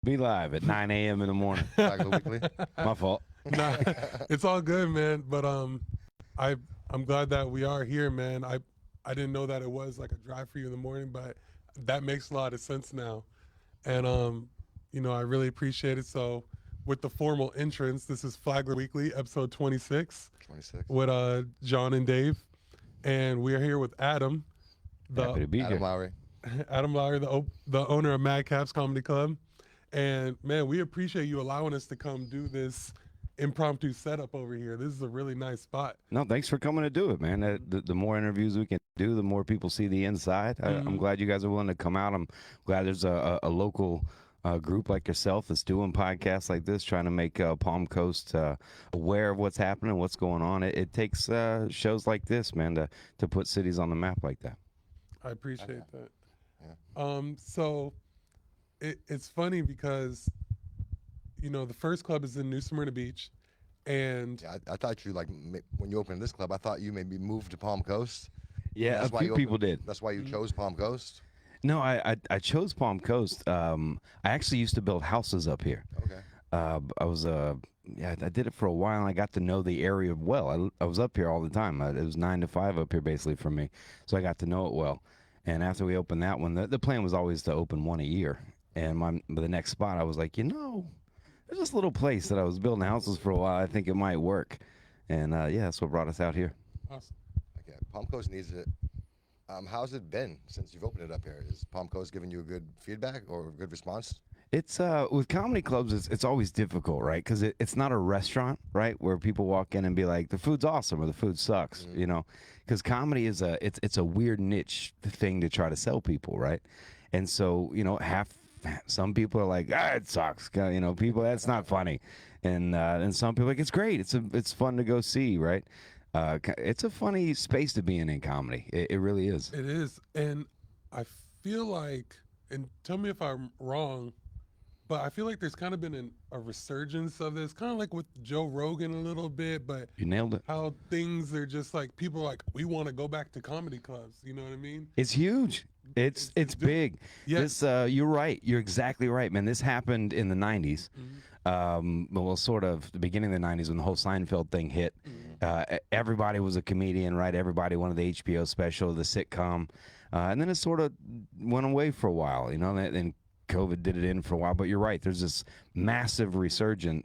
Me live at 9 a.m. in the morning. Flagler Weekly. My fault. Nah, it's all good, man. But I'm glad that we are here, man. I didn't know that it was like a drive for you in the morning, but that makes a lot of sense now. And I really appreciate it. So with the formal entrance, this is Flagler Weekly, episode 26. 26. With John and Dave. And we are here with Adam, Happy to be Adam here. Lowery. Adam Lowery, the owner of MadCaps Comedy Club. And man, we appreciate you allowing us to come do this impromptu setup over here. This is a really nice spot. No, thanks for coming to do it, man. The more interviews we can do, the more people see the inside. I'm glad you guys are willing to come out. I'm glad there's a local group like yourself that's doing podcasts like this, trying to make Palm Coast aware of what's happening, what's going on. It takes shows like this, man, to put cities on the map like that. I appreciate that. Yeah. So it's funny because, the first club is in New Smyrna Beach, and Yeah, I thought you when you opened this club, I thought you maybe moved to Palm Coast. Yeah, That's a why few you people opened- did. That's why you chose Palm Coast. No, I chose Palm Coast. I actually used to build houses up here. Okay. I was I did it for a while, and I got to know the area well. I was up here all the time. It was 9 to 5 up here basically for me, so I got to know it well. And after we opened that one, the plan was always to open one a year. And the next spot, I was like, there's this little place that I was building houses for a while. I think it might work. And that's what brought us out here. awesome. Okay. Palm Coast needs it. How's it been since you've opened it up here? Is Palm Coast giving you a good feedback or a good response? It's with comedy clubs, it's always difficult, right? Because it's not a restaurant, right, where people walk in and be like, the food's awesome or the food sucks, because comedy is it's a weird niche thing to try to sell people, right? And so some people are like, it sucks, people, that's not funny, and some people are like, it's great, it's fun to go see, right? It's a funny space to be in comedy. It really is. It is, and I feel like, and tell me if I'm wrong, but I feel like there's kind of been a resurgence of this, kind of like with Joe Rogan a little bit, but You nailed it. how things are just like, people are like, we want to go back to comedy clubs, you know what I mean? It's huge. It's big. Yes. This you're right. You're exactly right, man. This happened in the 90s. Well, sort of the beginning of the 90s when the whole Seinfeld thing hit. Everybody was a comedian, right? Everybody wanted the HBO special, the sitcom. And then it sort of went away for a while, and COVID did it in for a while. But you're right. There's this massive resurgence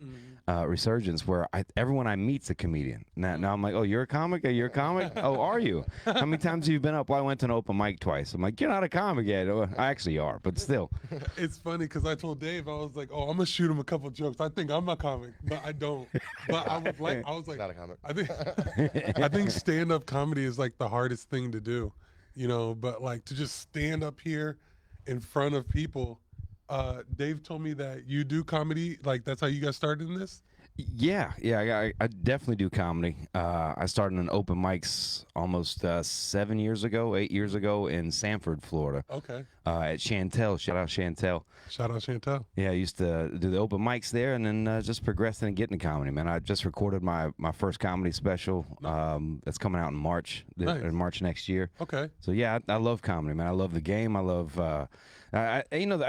where everyone I meet's a comedian. Now I'm like, oh, you're a comic? You're a comic? Oh, are you? How many times have you been up? Well, I went to an open mic twice. I'm like, you're not a comic yet. Oh, I actually are, but still. It's funny because I told Dave, I was like, oh, I'm gonna shoot him a couple jokes. I think I'm a comic, but I don't. But I was like, Not a comic. I think stand-up comedy is like the hardest thing to do, but like to just stand up here in front of people. Dave told me that you do comedy, like that's how you got started in this? Yeah, I definitely do comedy. I started in open mics almost 8 years ago in Sanford, Florida. Okay. At Chantel. Shout out Chantel. Shout out Chantel. Yeah, I used to do the open mics there, and then just progressed and getting to comedy, man. I just recorded my first comedy special that's coming out in March, Nice. in March next year. Okay. So yeah, I love comedy, man. I love the game. I love, I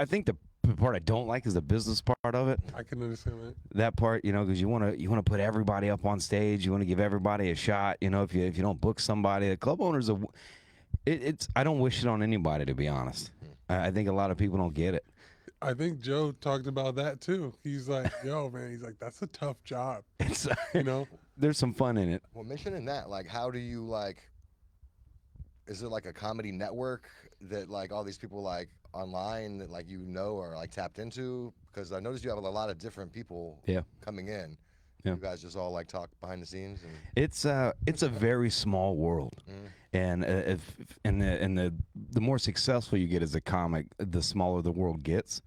think the part I don't like is the business part of it. I can understand that. That part, because you want to put everybody up on stage. You want to give everybody a shot. If you don't book somebody, the club owners I don't wish it on anybody, to be honest. I think a lot of people don't get it. I think Joe talked about that too. He's like, yo, man, he's like, that's a tough job. It's there's some fun in it. Well, mentioning that, how do you is it like a comedy network that all these people online that are tapped into? Because I noticed you have a lot of different people coming in. Yeah. You guys just all talk behind the scenes. And It's a very small world, and the more successful you get as a comic, the smaller the world gets.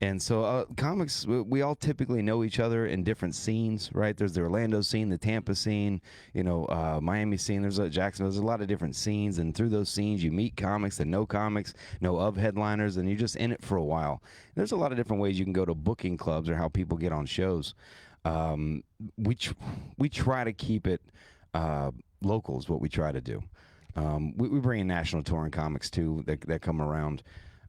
And so comics, we all typically know each other in different scenes, right? There's the Orlando scene, the Tampa scene, Miami scene. There's Jacksonville. There's a lot of different scenes, and through those scenes, you meet comics that know comics, know of headliners, and you're just in it for a while. There's a lot of different ways you can go to booking clubs or how people get on shows. We try to keep it local is what we try to do. We bring in national touring comics too that come around.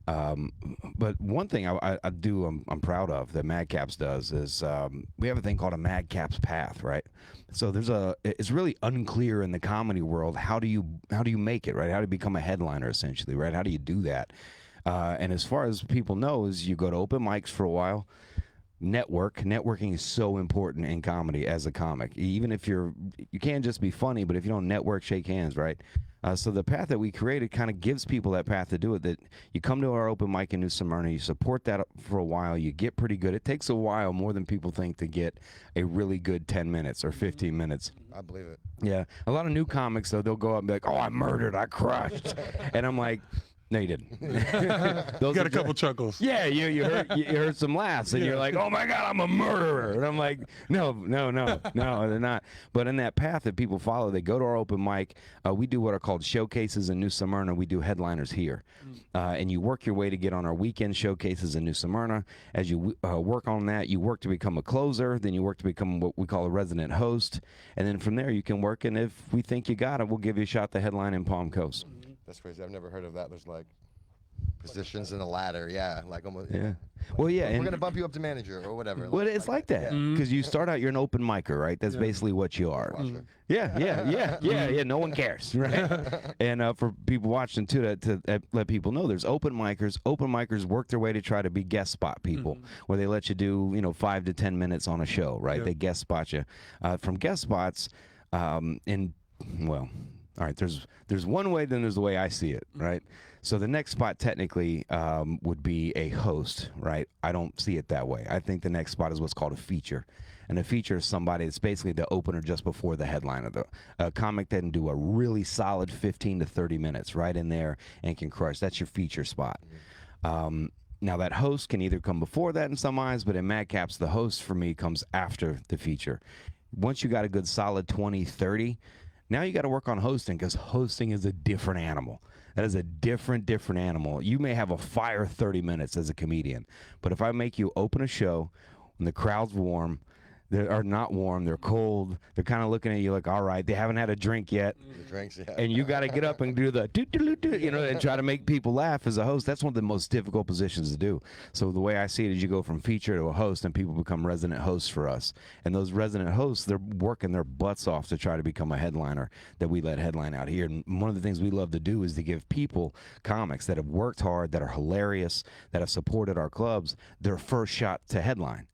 But one thing I do I'm proud of that MadCaps does is we have a thing called a MadCaps path, right? So it's really unclear in the comedy world how do you make it, right? How do you become a headliner essentially, right? How do you do that? And as far as people know, is you go to open mics for a while. Networking is so important in comedy as a comic. Even if you can't just be funny, but if you don't network, shake hands, right? So the path that we created kind of gives people that path to do it. That you come to our open mic in New Smyrna, you support that for a while, you get pretty good. It takes a while, more than people think, to get a really good 10 minutes or 15 minutes. I believe it. Yeah, a lot of new comics though, they'll go up and be like, "Oh, I murdered, I crushed," and I'm like, "No, you didn't." You got a couple chuckles. Yeah, you heard some laughs, and you're like, "Oh my God, I'm a murderer," and I'm like, "No, they're not." But in that path that people follow, they go to our open mic. We do what are called showcases in New Smyrna. We do headliners here, and you work your way to get on our weekend showcases in New Smyrna. As you work on that, you work to become a closer. Then you work to become what we call a resident host, and then from there you can work. And if we think you got it, we'll give you a shot to headline in Palm Coast. That's crazy. I've never heard of that. There's like positions in a ladder. Yeah, like almost. Yeah. Well, yeah, We're gonna bump you up to manager or whatever. Well, it's like that because you start out, you're an open micer, right? That's basically what you are. Yeah. No one cares, right? And for people watching too, to let people know, there's open micers. Open micers work their way to try to be guest spot people, where they let you do 5 to 10 minutes on a show, right? Yeah. They guest spot you. From guest spots, all right, there's one way, then there's the way I see it, right? So the next spot technically would be a host, right? I don't see it that way. I think the next spot is what's called a feature. And a feature is somebody that's basically the opener just before the headliner. A comic that can do a really solid 15 to 30 minutes right in there and can crush. That's your feature spot. Now that host can either come before that in some eyes, but in MadCaps, the host for me comes after the feature. Once you got a good solid 20, 30, now you got to work on hosting, because hosting is a different animal. That is a different animal. You may have a fire 30 minutes as a comedian, but if I make you open a show when the crowd's warm, they are not warm, they're cold, they're kind of looking at you like, all right, they haven't had a drink yet. The drinks, yeah. And you got to get up and do the and try to make people laugh as a host. That's one of the most difficult positions to do. So the way I see it is you go from feature to a host, and people become resident hosts for us. And those resident hosts, they're working their butts off to try to become a headliner that we let headline out here. And one of the things we love to do is to give people, comics that have worked hard, that are hilarious, that have supported our clubs, their first shot to headline.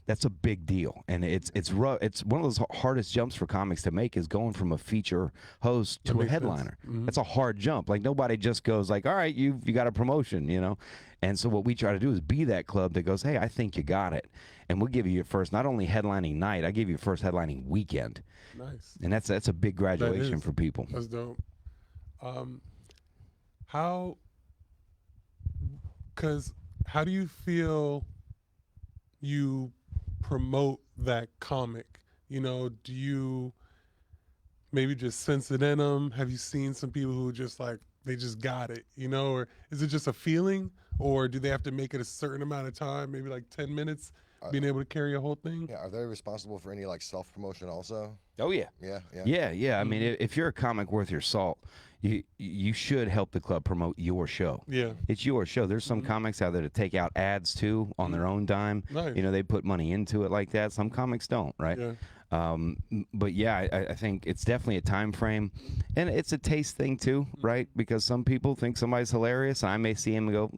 That's a big deal, and it's rough. It's one of those hardest jumps for comics to make, is going from a feature host to a headliner. That's a hard jump. Like, nobody just goes like, all right, you got a promotion, And so what we try to do is be that club that goes, hey, I think you got it, and we'll give you your first, not only headlining night, I give you your first headlining weekend. Nice. And that's a big graduation for people. That's dope. How do you feel you promote that comic? Do you maybe just sense it in them? Have you seen some people who just like, they just got it, or is it just a feeling, or do they have to make it a certain amount of time, maybe like 10 minutes, being able to carry a whole thing? Yeah, are they responsible for any like self-promotion also? Oh yeah. Yeah. I mean, if you're a comic worth your salt, you should help the club promote your show. Yeah. It's your show. There's some comics out there that take out ads too on their own dime. Nice. They put money into it like that. Some comics don't, right? Yeah. But yeah, I think it's definitely a time frame, and it's a taste thing too, right? Because some people think somebody's hilarious, and I may see him and go,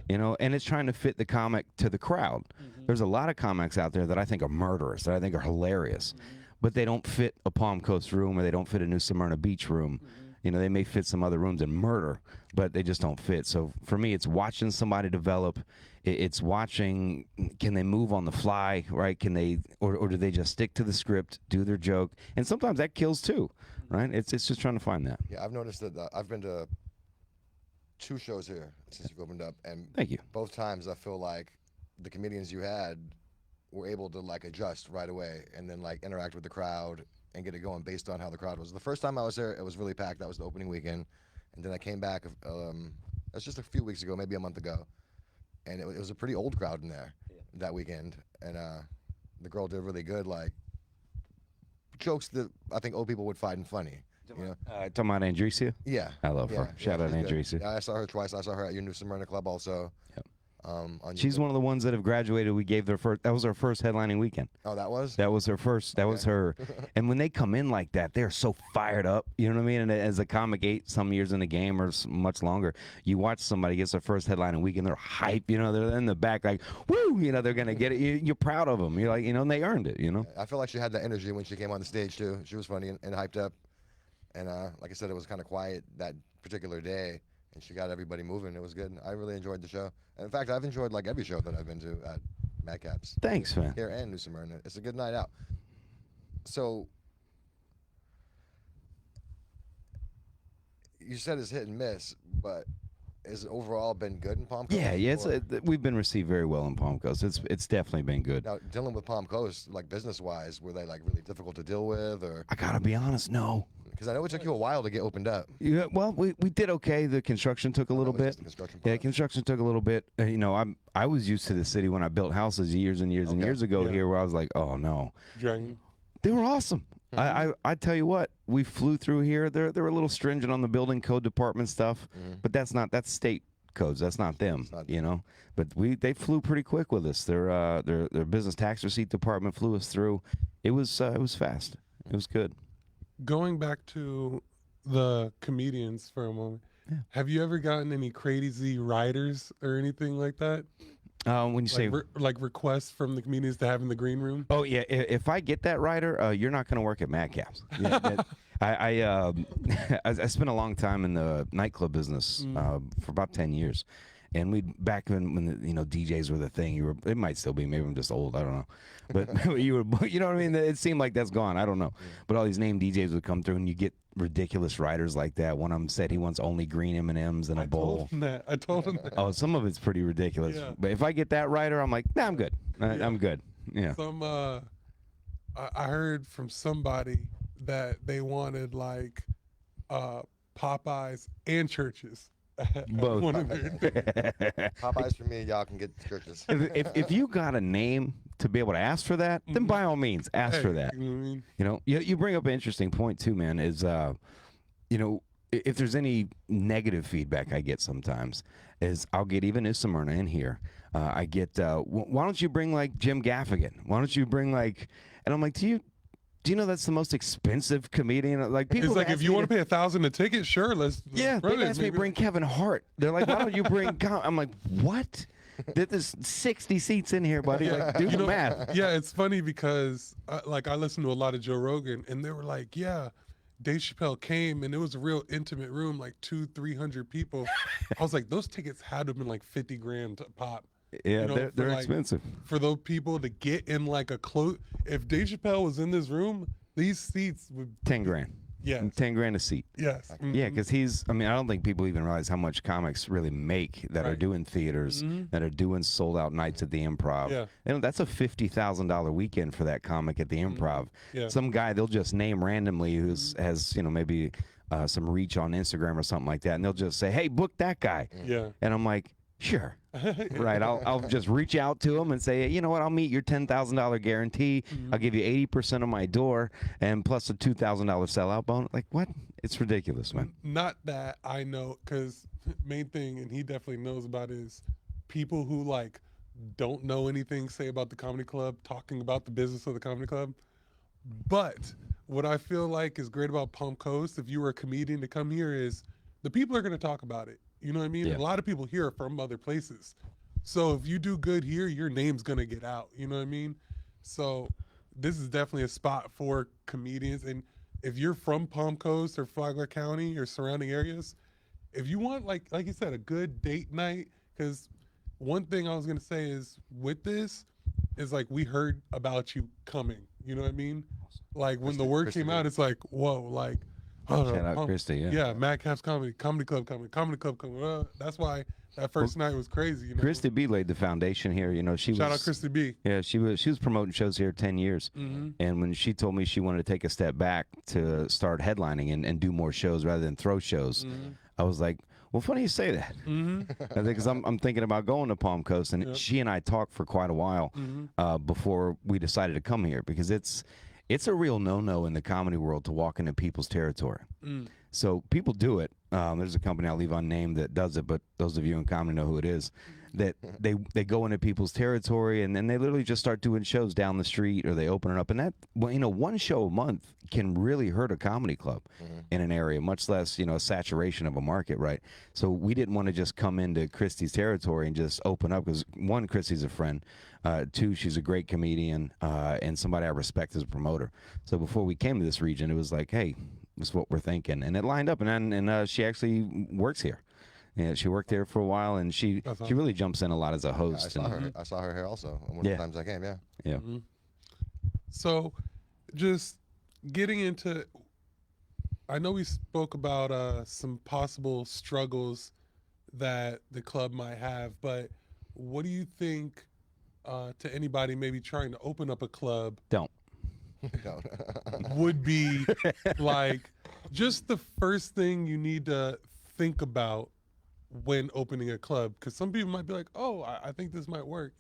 and it's trying to fit the comic to the crowd. There's a lot of comics out there that I think are murderous, that I think are hilarious, but they don't fit a Palm Coast room, or they don't fit a New Smyrna Beach room. They may fit some other rooms and murder, but they just don't fit. So for me, it's watching somebody develop. It's watching, can they move on the fly, right? Can they, or do they just stick to the script, do their joke? And sometimes that kills too, right? It's just trying to find that. Yeah, I've noticed that I've been to 2 shows here since you've opened up, and Thank you. both times I feel like the comedians you had were able to like adjust right away and then like interact with the crowd and get it going based on how the crowd was. The first time I was there, it was really packed. That was the opening weekend. And then I came back, it was just a few weeks ago, maybe a month ago. And it was a pretty old crowd in there that weekend. And the girl did really good, like jokes that I think old people would find funny. You know? Talking about Andresia? Yeah. I love her. Shout out she's good. Andresia. Yeah, I saw her twice. I saw her at your New Smyrna Club also. Yep. On She's one of the ones that have graduated. We gave their first. That was her first headlining weekend. Oh, that was. That was her first. That was her. And when they come in like that, they're so fired up. You know what I mean? And as a comic 8 some years in the game or much longer, you watch somebody gets their first headlining weekend, they're hype. You know, they're in the back like, woo! You know, they're gonna get it. You're proud of them. You're like, you know, and they earned it. You know. I feel like she had that energy when she came on the stage too. She was funny and hyped up. And like I said, it was kind of quiet that particular day, and she got everybody moving. It was good. I really enjoyed the show. And in fact, I've enjoyed like every show that I've been to at MadCaps. Thanks, man. Here and New Smyrna. It's a good night out. So you said it's hit and miss, but has it overall been good in Palm Coast? Yeah. We've been received very well in Palm Coast. It's definitely been good. Now, dealing with Palm Coast, like business-wise, were they like really difficult to deal with, or? I gotta be honest, no. Because I know it took you a while to get opened up. Yeah, well, we did okay. The construction took a little bit. The construction Yeah, part. construction took a little bit. You know, I was used to the city when I built houses years and years and years ago here, where I was like, oh no, Dragon. they were awesome. I tell you what, we flew through here. They're a little stringent on the building code department stuff, but that's state codes. That's not them. You know, but they flew pretty quick with us. Their business tax receipt department flew us through. It was fast. It was good. Going back to the comedians for a moment, have you ever gotten any crazy writers or anything like that? When you say Like requests from the comedians to have in the green room? oh yeah, if I get that writer, you're not going to work at MadCaps. Yeah, I spent a long time in the nightclub business for about 10 years. And back when the, you know, DJs were the thing, it might still be, maybe I'm just old, I don't know. But you know what I mean? It seemed like that's gone, I don't know. But all these named DJs would come through and you get ridiculous writers like that. One of them said he wants only green M&Ms in a bowl. I told him that. Oh, some of it's pretty ridiculous. Yeah. But if I get that writer, I'm like, nah, I'm good. I'm good. Yeah. I heard from somebody that they wanted like Popeyes and churches. Both. Popeyes for me, y'all can get churches. if you got a name to be able to ask for that, then by all means ask for that. You know what I mean? You know, you bring up an interesting point too, man. Is you know, if there's any negative feedback I get sometimes, is I'll get even New Smyrna in here. I get, why don't you bring like Jim Gaffigan? Why don't you bring like, and I'm like, do you know that's the most expensive comedian? Like people. It's like if you want to pay $1,000 a ticket, sure, let's. Yeah, run they it, asked me to maybe. bring Kevin Hart. They're like, why don't you bring? I'm like, what? There's 60 seats in here, buddy. Like, do the math. Yeah, it's funny because like I listen to a lot of Joe Rogan, and they were like, yeah, Dave Chappelle came, and it was a real intimate room, like 200-300 people. I was like, those tickets had to have been like $50,000 a pop. Yeah, You know, they're like, expensive. For those people to get in like a close, if Dave Chappelle was in this room, these seats would. 10 grand. Yeah. 10 grand a seat. Yes. Yeah, because I don't think people even realize how much comics really make that are doing theaters, that are doing sold out nights at the Improv. Yeah. You know, that's a $50,000 weekend for that comic at the Improv. Yeah. Some guy they'll just name randomly has, you know, maybe some reach on Instagram or something like that, and they'll just say, hey, book that guy. Yeah. And I'm like, sure. Right. I'll just reach out to him and say, you know what, I'll meet your $10,000 guarantee. I'll give you 80% of my door and plus a $2,000 sellout bonus. Like, what? It's ridiculous, man. Not that I know, because main thing, and he definitely knows about, is people who like don't know anything, say about the comedy club, talking about the business of the comedy club. But what I feel like is great about Palm Coast, if you were a comedian to come here, is the people are going to talk about it. You know what I mean? Yeah. A lot of people here are from other places. So if you do good here, your name's going to get out. You know what I mean? So this is definitely a spot for comedians. And if you're from Palm Coast or Flagler County or surrounding areas, if you want, like you said, a good date night, because one thing I was going to say is with this is like we heard about you coming. You know what I mean? Like when the word came out, it's like, whoa, like, Shout out Christy, yeah, MadCaps comedy club coming. That's why that first night was crazy. You know? Christy B laid the foundation here. You know, Shout out Christy B. Yeah, she was promoting shows here 10 years. And when she told me she wanted to take a step back to start headlining and do more shows rather than throw shows, I was like, well, funny you say that. Because I'm thinking about going to Palm Coast, and she and I talked for quite a while before we decided to come here, because it's it's a real no-no in the comedy world to walk into people's territory. So people do it. There's a company I'll leave unnamed that does it, but those of you in comedy know who it is. That they go into people's territory and then they literally just start doing shows down the street, or they open it up. And that, well, one show a month can really hurt a comedy club in an area, much less, a saturation of a market, right? So we didn't want to just come into Christy's territory and just open up because, one, Christy's a friend. Two, she's a great comedian and somebody I respect as a promoter. So before we came to this region, it was like, hey, this is what we're thinking. And it lined up. And she actually works here. Yeah, she worked there for a while, and she really jumps in a lot as a host. I saw her here also one of the times I came. Yeah. So, just getting into, I know we spoke about some possible struggles that the club might have, but what do you think to anybody maybe trying to open up a club Don't. would be like just the first thing you need to think about when opening a club? Because some people might be like, oh, I think this might work,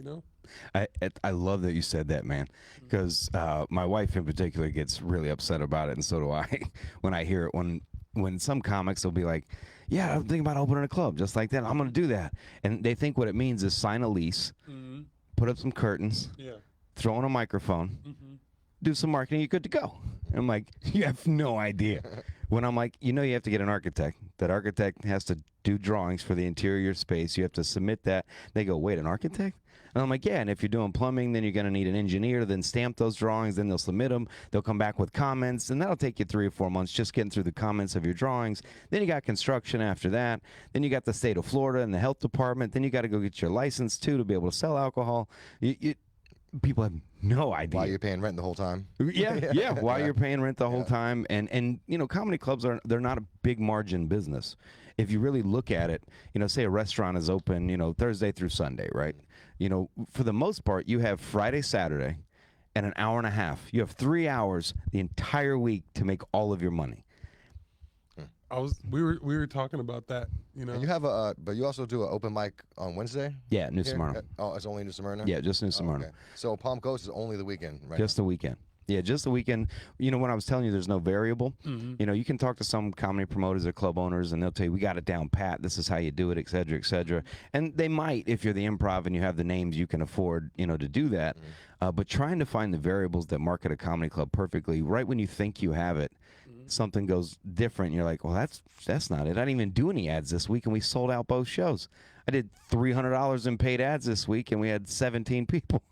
I love that you said that, man, because my wife in particular gets really upset about it, and so do I when I hear it. When some comics will be like, yeah, I'm thinking about opening a club just like that. I'm going to do that. And they think what it means is sign a lease, put up some curtains, throw in a microphone, do some marketing, you're good to go. And I'm like, you have no idea. When I'm like, you have to get an architect. That architect has to do drawings for the interior space. You have to submit that. They go, wait, an architect? And I'm like, yeah, and if you're doing plumbing, then you're going to need an engineer to then stamp those drawings. Then they'll submit them. They'll come back with comments, and that'll take you 3 or 4 months just getting through the comments of your drawings. Then you got construction after that. Then you got the state of Florida and the health department. Then you got to go get your license, too, to be able to sell alcohol. People have no idea. While you're paying rent the whole time. Yeah. While you're paying rent the whole time. And comedy clubs they're not a big margin business. If you really look at it, say a restaurant is open, Thursday through Sunday, right? For the most part, you have Friday, Saturday, and an hour and a half. You have 3 hours the entire week to make all of your money. We were talking about that, And you have but you also do an open mic on Wednesday? Yeah, New Smyrna. Oh, it's only New Smyrna? Yeah, just New Smyrna. Okay. So Palm Coast is only the weekend, right? Just the weekend. Yeah, just the weekend. When I was telling you there's no variable, you can talk to some comedy promoters or club owners, and they'll tell you, we got it down pat. This is how you do it, et cetera, et cetera. And they might, if you're the improv and you have the names, you can afford, to do that. But trying to find the variables that market a comedy club perfectly, right when you think you have it, something goes different. You're like, well, that's not it. I didn't even do any ads this week, and we sold out both shows. I did $300 in paid ads this week, and we had 17 people.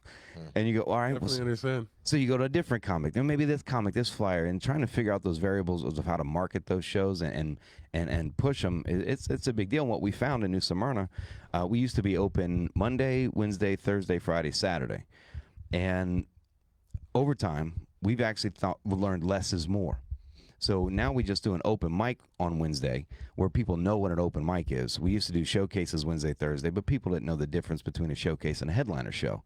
And you go, all right. Definitely understand. So you go to a different comic. Then maybe this comic, this flyer, and trying to figure out those variables of how to market those shows and push them. It's a big deal. And what we found in New Smyrna, we used to be open Monday, Wednesday, Thursday, Friday, Saturday. And over time, we've actually learned less is more. So now we just do an open mic on Wednesday where people know what an open mic is. We used to do showcases Wednesday, Thursday, but people didn't know the difference between a showcase and a headliner show.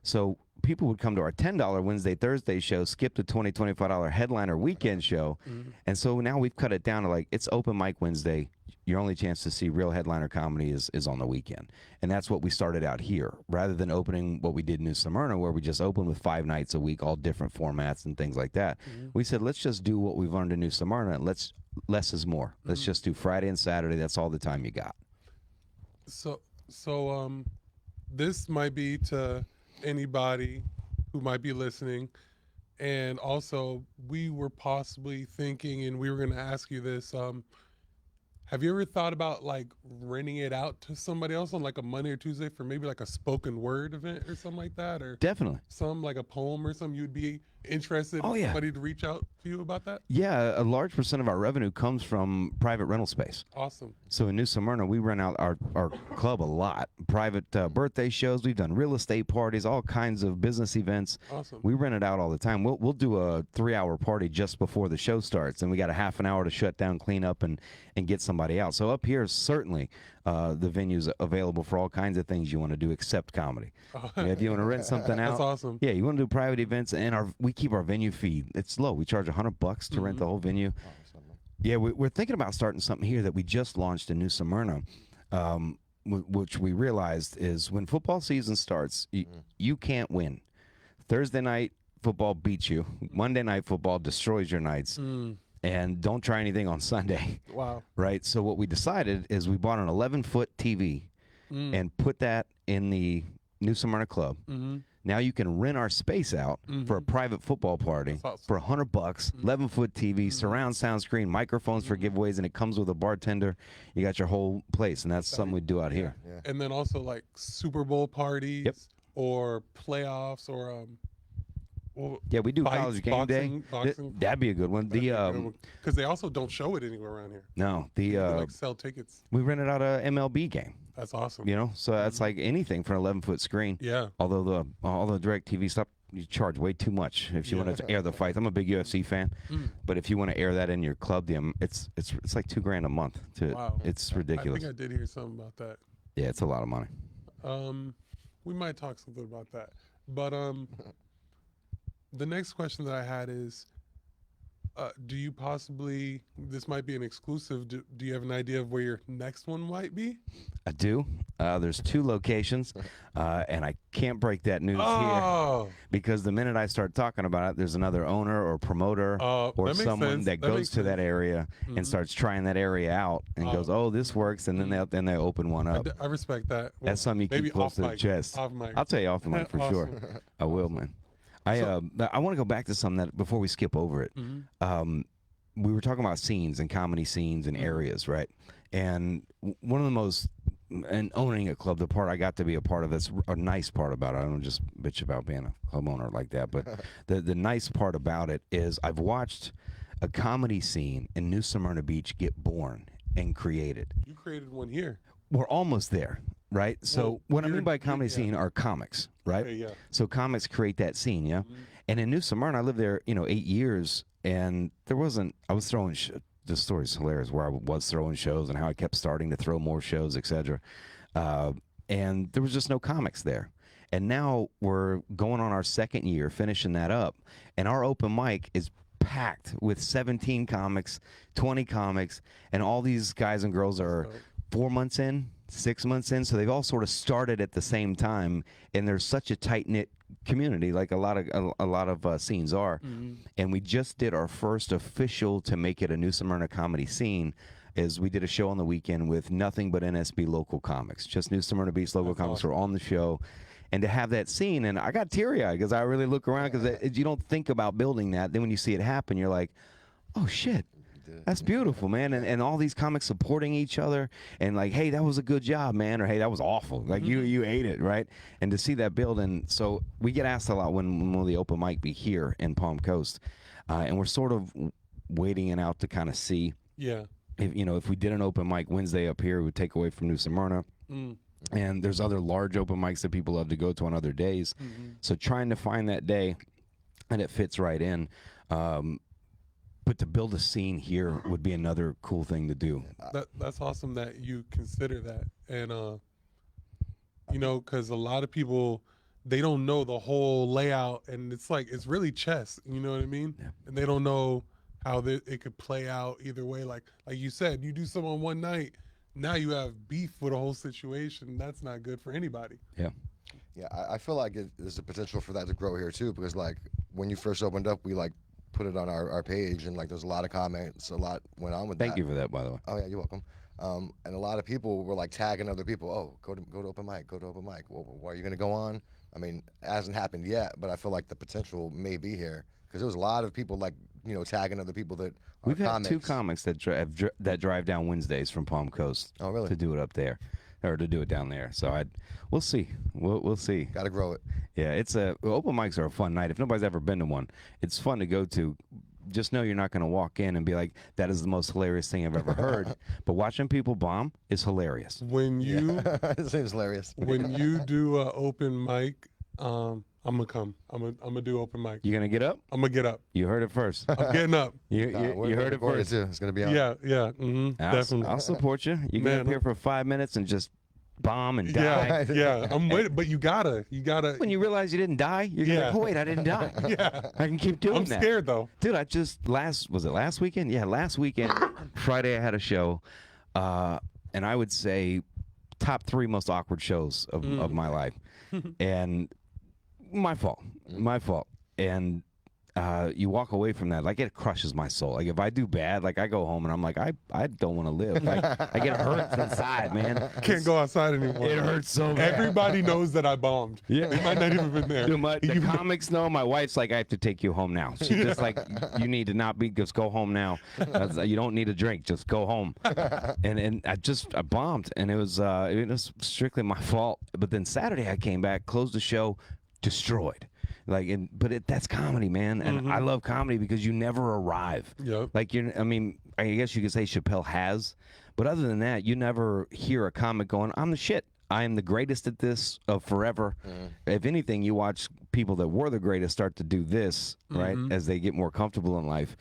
So people would come to our $10 Wednesday, Thursday show, skip the $20, $25 headliner weekend show. And so now we've cut it down to it's open mic Wednesday. Your only chance to see real headliner comedy is on the weekend. And that's what we started out here, rather than opening what we did in New Smyrna, where we just opened with 5 nights a week, all different formats and things like that. We said, let's just do what we've learned in New Smyrna, and less is more. Let's just do Friday and Saturday. That's all the time you got. So this might be to anybody who might be listening. And also, we were possibly thinking, and we were going to ask you this, have you ever thought about renting it out to somebody else on a Monday or Tuesday for maybe a spoken word event or something like that? Or Definitely. some a poem or something you'd be interested in somebody to reach out to you about that? Yeah, a large percent of our revenue comes from private rental space. Awesome. So in New Smyrna, we rent out our club a lot. Private birthday shows. We've done real estate parties, all kinds of business events. Awesome. We rent it out all the time. We'll do a 3-hour party just before the show starts, and we got a half an hour to shut down, clean up, and get somebody out. So up here, certainly the venue's available for all kinds of things you want to do except comedy. If you want to rent something out, That's awesome. Yeah, you want to do private events, and we keep our venue fee. It's low. We charge $100 to rent the whole venue. Yeah, we're thinking about starting something here that we just launched in New Smyrna, which we realized is when football season starts, you can't win. Thursday night Football beats you. Monday Night Football destroys your nights. And don't try anything on Sunday. Wow. Right? So what we decided is we bought an 11-foot TV and put that in the New Smyrna Club. Now you can rent our space out for a private football party awesome. for $100. 11-foot TV, surround sound screen, microphones for giveaways, and it comes with a bartender. You got your whole place, and that's something we do out here. Yeah. And then also like Super Bowl parties Yep. or playoffs or Yeah, we do fights, college game day. boxing. That'd be a good one. Because they also don't show it anywhere around here. No, They like sell tickets. we rented out a MLB game. That's awesome. You know, so that's like anything for an 11-foot screen. Yeah. Although all the direct TV stuff, you charge way too much if you want to air the fights. I'm a big UFC fan, but if you want to air that in your club, it's like $2,000 a month. Wow. It's ridiculous. I think I did hear something about that. Yeah, it's a lot of money. We might talk something about that. But the next question that I had is, do you possibly, this might be an exclusive, do you have an idea of where your next one might be? I do. There's 2 locations, and I can't break that news here Oh, because the minute I start talking about it, there's another owner or promoter or that makes someone sense. that That goes makes to that sense. area and starts trying that area out and goes, "Oh, this works," and then they open one up. I respect that. Well, That's something you maybe keep close off to the mic, chest. Off mic. I'll tell you off the mic for sure. Awesome. I will, man. I want to go back to something that before we skip over it. We were talking about scenes and comedy scenes and areas, right? And one of the most, and owning a club, the part I got to be a part of, that's a nice part about it. I don't just bitch about being a club owner like that, but the nice part about it is I've watched a comedy scene in New Smyrna Beach get born and created. You created one here. We're almost there, right? So Well, what I you're- mean by comedy yeah. scene are comics, right? Okay, yeah. So comics create that scene, yeah. And in New Smyrna, I lived there, 8 years, and there wasn't. I was throwing. The story's hilarious. Where I was throwing shows and how I kept starting to throw more shows, etc. And there was just no comics there. And now we're going on our 2nd year, finishing that up, and our open mic is packed with 17 comics, 20 comics, and all these guys and girls are 4 months in, 6 months in, so they've all sort of started at the same time, and there's such a tight-knit community, like a lot of scenes are. And we just did our first official to make it a New Smyrna comedy scene. Is we did a show on the weekend with nothing but NSB local comics, just New Smyrna Beach local comics were on the show. And to have that scene, and I got teary-eyed because I really look around because you don't think about building that. Then when you see it happen, you're like, oh, shit. That's beautiful, man. And all these comics supporting each other and like, hey, that was a good job, man. Or, hey, that was awful. Like, you ate it, right? And to see that build. And so we get asked a lot when will the open mic be here in Palm Coast. And we're sort of waiting it out to kind of see Yeah. if we did an open mic Wednesday up here, it would take away from New Smyrna. And there's other large open mics that people love to go to on other days. So trying to find that day and it fits right in. But to build a scene here would be another cool thing to do. That's awesome that you consider that. And, because a lot of people, they don't know the whole layout. And it's like, it's really chess. You know what I mean? Yeah. And they don't know how it could play out either way. Like you said, you do something on one night, now you have beef with a whole situation. That's not good for anybody. Yeah. Yeah, I feel like there's a potential for that to grow here too, because like when you first opened up, we like put it on our page, and like there's a lot of comments, a lot went on with that. Thank you for that, by the way. Oh yeah, you're welcome. And a lot of people were like tagging other people. Oh, go to open mic, go to open mic. Well, are you gonna go on? I mean, it hasn't happened yet, but I feel like the potential may be here because there was a lot of people like tagging other people that are We've had comics. 2 comics that drive down Wednesdays from Palm Coast. Oh, really? To do it up there, or to do it down there. So we'll see. We'll see. Got to grow it. Yeah, open mics are a fun night. If nobody's ever been to one, it's fun to go to. Just know you're not going to walk in and be like, that is the most hilarious thing I've ever heard. But watching people bomb is hilarious. When you It seems hilarious. when you do an open mic, I'm gonna come. I'm gonna do open mic. You gonna get up? I'm gonna get up. You heard it first. I'm getting up. You heard it first. Too. It's gonna be on. Yeah, definitely. I'll support you. You get Man, up here for 5 minutes and just bomb and die. Yeah. I'm waiting, but you gotta. When you realize you didn't die, you're Yeah. like, oh wait, I didn't die. Yeah. I can keep doing I'm that. scared though. Dude, I just was it last weekend? Yeah, last weekend, Friday I had a show, and I would say top 3 most awkward shows of my life, and my fault. and you walk away from that, like it crushes my soul. Like if I do bad, like I go home and I'm like, I don't want to live. Like I get hurt inside, man. Can't go outside anymore. It hurts so bad. Everybody knows that I bombed. Yeah. They might not even been there. Dude, the comics know. My wife's like, I have to take you home now. She's just like, you need to not be. Just go home now. You don't need a drink. Just go home. And I bombed, and it was strictly my fault. But then Saturday I came back, closed the show, destroyed. That's comedy, man, and I love comedy because you never arrive. Yep. Like I guess you could say Chappelle has, but other than that, you never hear a comic going, "I'm the shit. I am the greatest at this of forever." If anything, you watch people that were the greatest start to do this, right, as they get more comfortable in life.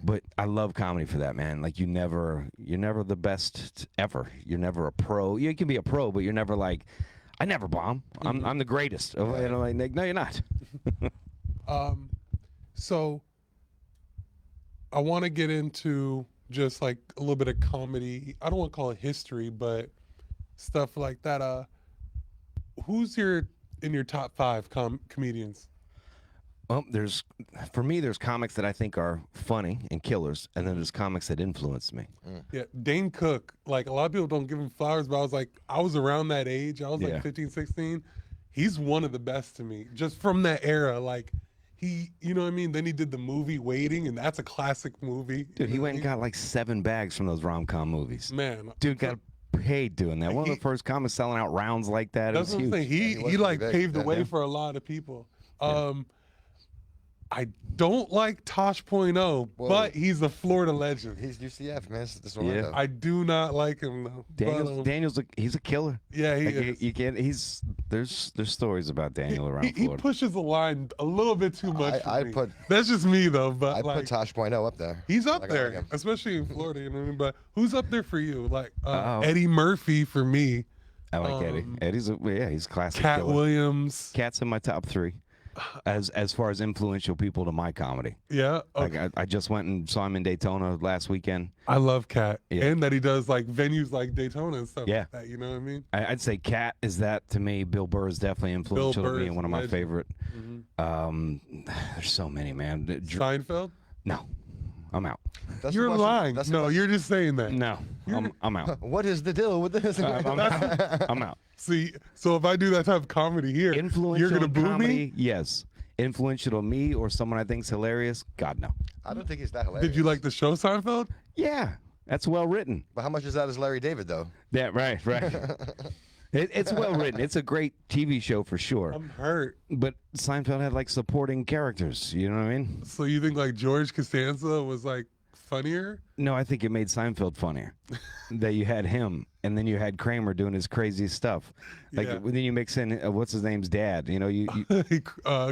But I love comedy for that, man. Like you're never the best ever. You're never a pro. You can be a pro, but you're never like, I never bomb. I'm the greatest. Like, no, you're not. So I want to get into just like a little bit of comedy. I don't want to call it history, but stuff like that. Who's in your top 5 comedians? Well, there's comics that I think are funny and killers, and then there's comics that influence me. Yeah, Dane Cook. Like a lot of people don't give him flowers, but I was around that age. I was like 15, 16. He's one of the best to me, just from that era. Like you know what I mean? Then he did the movie Waiting, and that's a classic movie. Dude, he went and got like 7 bags from those rom-com movies. Man, dude got paid doing that. One of the first comics selling out rounds like that. That's what I'm saying. He like paved the way for a lot of people. I don't like Tosh.0, but he's a Florida legend. He's UCF, man. This one right I do not like him though. Daniel's he's a killer. Yeah, he is. You can't. There's stories about Daniel around he Florida. He pushes the line a little bit too much. That's just me though. But I put Tosh.0 up there. He's up there, especially in Florida. You know what I mean? But who's up there for you? Like Eddie Murphy for me. I like Eddie. Eddie's he's classic. Cat killer. Williams. Cat's in my top 3. As far as influential people to my comedy. Yeah. Okay. Like I just went and saw him in Daytona last weekend. I love Cat. Yeah. And that he does like venues like Daytona and stuff like that. You know what I mean? I'd say Cat is that to me. Bill Burr is definitely influential to me and one of my favorite. There's so many, man. Seinfeld? No. I'm out. You're lying. No, you're just saying that. No, I'm out. What is the deal with this? I'm out. See, so if I do that type of comedy here, influential you're gonna boo comedy, me? Yes. Influential to me or someone I think's hilarious? God, no. I don't think he's that hilarious. Did you like the show Seinfeld? Yeah, that's well written. But how much is that as Larry David, though? Yeah, right. It's well written. It's a great TV show for sure. I'm hurt. But Seinfeld had like supporting characters. You know what I mean? So you think like George Costanza was like funnier? No, I think it made Seinfeld funnier. That you had him, and then you had Kramer doing his crazy stuff. Like then you mix in what's his name's dad. You know, you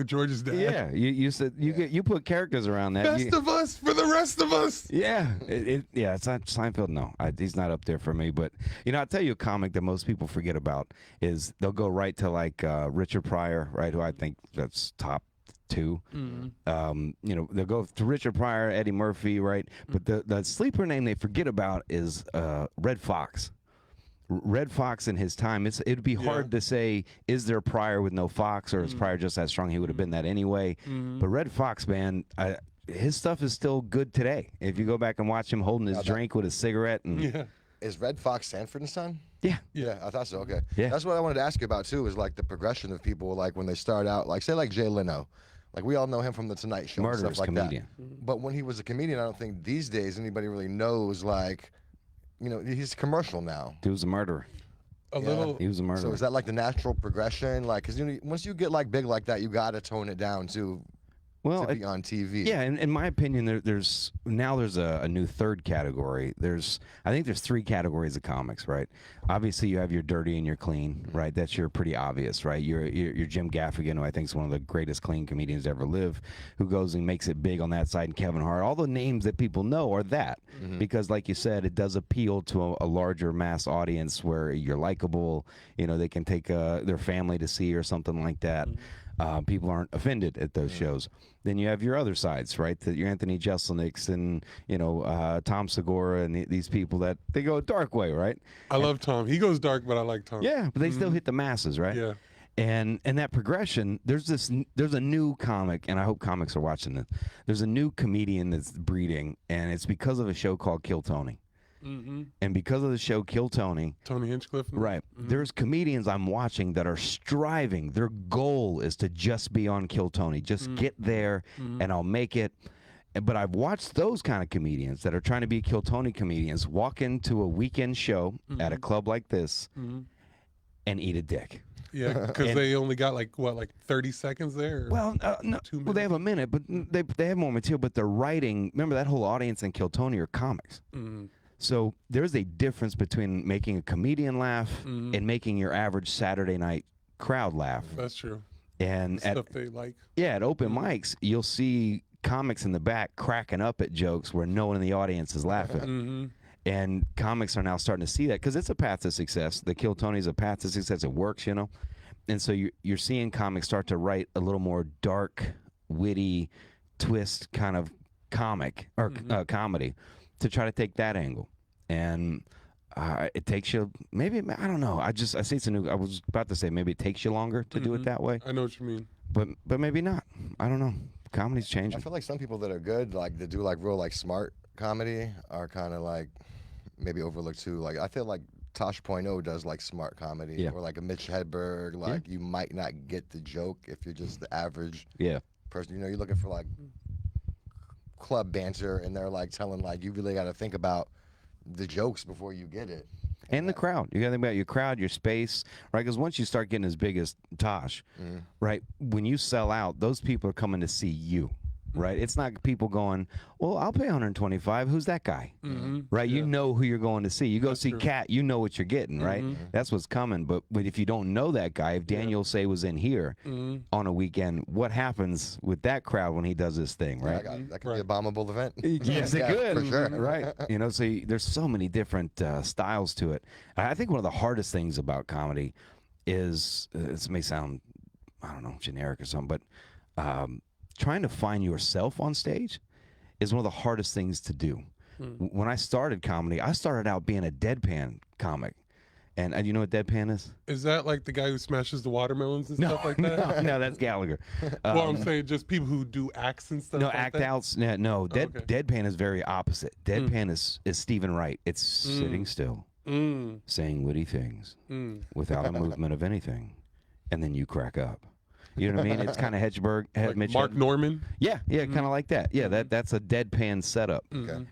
George's dad. Yeah, you said you put characters around that. Best of us for the rest of us. Yeah, it's not Seinfeld. No, he's not up there for me. But I'll tell you a comic that most people forget about is they'll go right to like Richard Pryor, right? Who I think that's top 2. They'll go to Richard Pryor, Eddie Murphy, right? But the sleeper name they forget about is Red Fox. Red Fox in his time, it'd be hard to say, is there Pryor with no Fox, or is Pryor just as strong? He would have been that anyway. But Red Fox, man, his stuff is still good today. If you go back and watch him holding his drink with a cigarette. Is Red Fox Sanford and Son? Yeah. Yeah, I thought so. Okay. Yeah. That's what I wanted to ask you about, too, is like the progression of people, like when they start out, like say like Jay Leno. Like we all know him from the Tonight Show and stuff like comedian. That. But when he was a comedian, I don't think these days anybody really knows, like, he's commercial now. He was a murderer. A little. He was a murderer. So is that like the natural progression? Like, because once you get like big like that, you got to tone it down too. Well, to be on TV. Yeah, in my opinion, there's a new third category. I think there's 3 categories of comics, right? Obviously, you have your dirty and your clean, right? That's your pretty obvious, right? You're Jim Gaffigan, who I think is one of the greatest clean comedians to ever live, who goes and makes it big on that side, and Kevin Hart. All the names that people know are that, because like you said, it does appeal to a larger mass audience where you're likable. They can take their family to see or something like that. People aren't offended at those shows. Then you have your other sides, right? That your Anthony Jeselnik's and Tom Segura and these people that they go a dark way, right? I love Tom. He goes dark, but I like Tom. Yeah, but they still hit the masses, right? Yeah. And that progression, there's a new comic, and I hope comics are watching this. There's a new comedian that's breeding, and it's because of a show called Kill Tony. Mm-hmm. And because of the show Kill Tony, Tony Hinchcliffe. right, there's comedians I'm watching that are striving. Their goal is to just be on Kill Tony, just get there, and I'll make it. But I've watched those kind of comedians that are trying to be Kill Tony comedians walk into a weekend show at a club like this and eat a dick. Yeah, because they only got like 30 seconds there. Well, no, 2 well, they have a minute, but they have more material. But they're writing. Remember, that whole audience in Kill Tony are comics. So there's a difference between making a comedian laugh and making your average Saturday night crowd laugh. That's true. And The stuff they like. at open mics, you'll see comics in the back cracking up at jokes where no one in the audience is laughing. And comics are now starting to see that because it's a path to success. The Kill Tony's a path to success. It works, you know. And so you're seeing comics start to write a little more dark, witty, twist kind of comic or comedy to try to take that angle. And it takes you maybe, I don't know. I say it's a new. I was about to say maybe it takes you longer to do it that way, I know what you mean. but maybe not. I don't know. Comedy's I changing. feel like some people that are good, like that do like real like smart comedy, are kind of like maybe overlooked too. Like I feel like Tosh Point oh does like smart comedy, Yeah. or like a Mitch Hedberg. Like you might not get the joke if you're just the average Yeah. person. You know, you're looking for like club banter, and they're like telling like you really got to think about the jokes before you get it. And the crowd. You got to think about your crowd, your space, right? Because once you start getting as big as Tosh, right, when you sell out, those people are coming to see you, right? It's not people going, well, I'll pay 125. Who's that guy? Right? You know who you're going to see. You go see Cat, you know what you're getting, right? That's what's coming. But if you don't know that guy, if Daniel Say was in here on a weekend, what happens with that crowd when he does his thing, right? That could be a bombable event. Yes, it Yeah, could. for sure. Right. You know, so there's so many different styles to it. I think one of the hardest things about comedy is, this may sound, I don't know, generic or something, but trying to find yourself on stage is one of the hardest things to do. When I started comedy, I started out being a deadpan comic. And you know what deadpan is? Is that like the guy who smashes the watermelons and stuff like that? No, that's Gallagher. Well, I'm saying just people who do acts and stuff. No, like act that? outs. No, okay. deadpan is very opposite. Deadpan is Stephen Wright. It's sitting still, saying witty things without a movement of anything, and then you crack up. You know what I mean? It's kind of Hedgeberg, Like Mark Norman. Yeah, kind of like that. Yeah, that's a deadpan setup.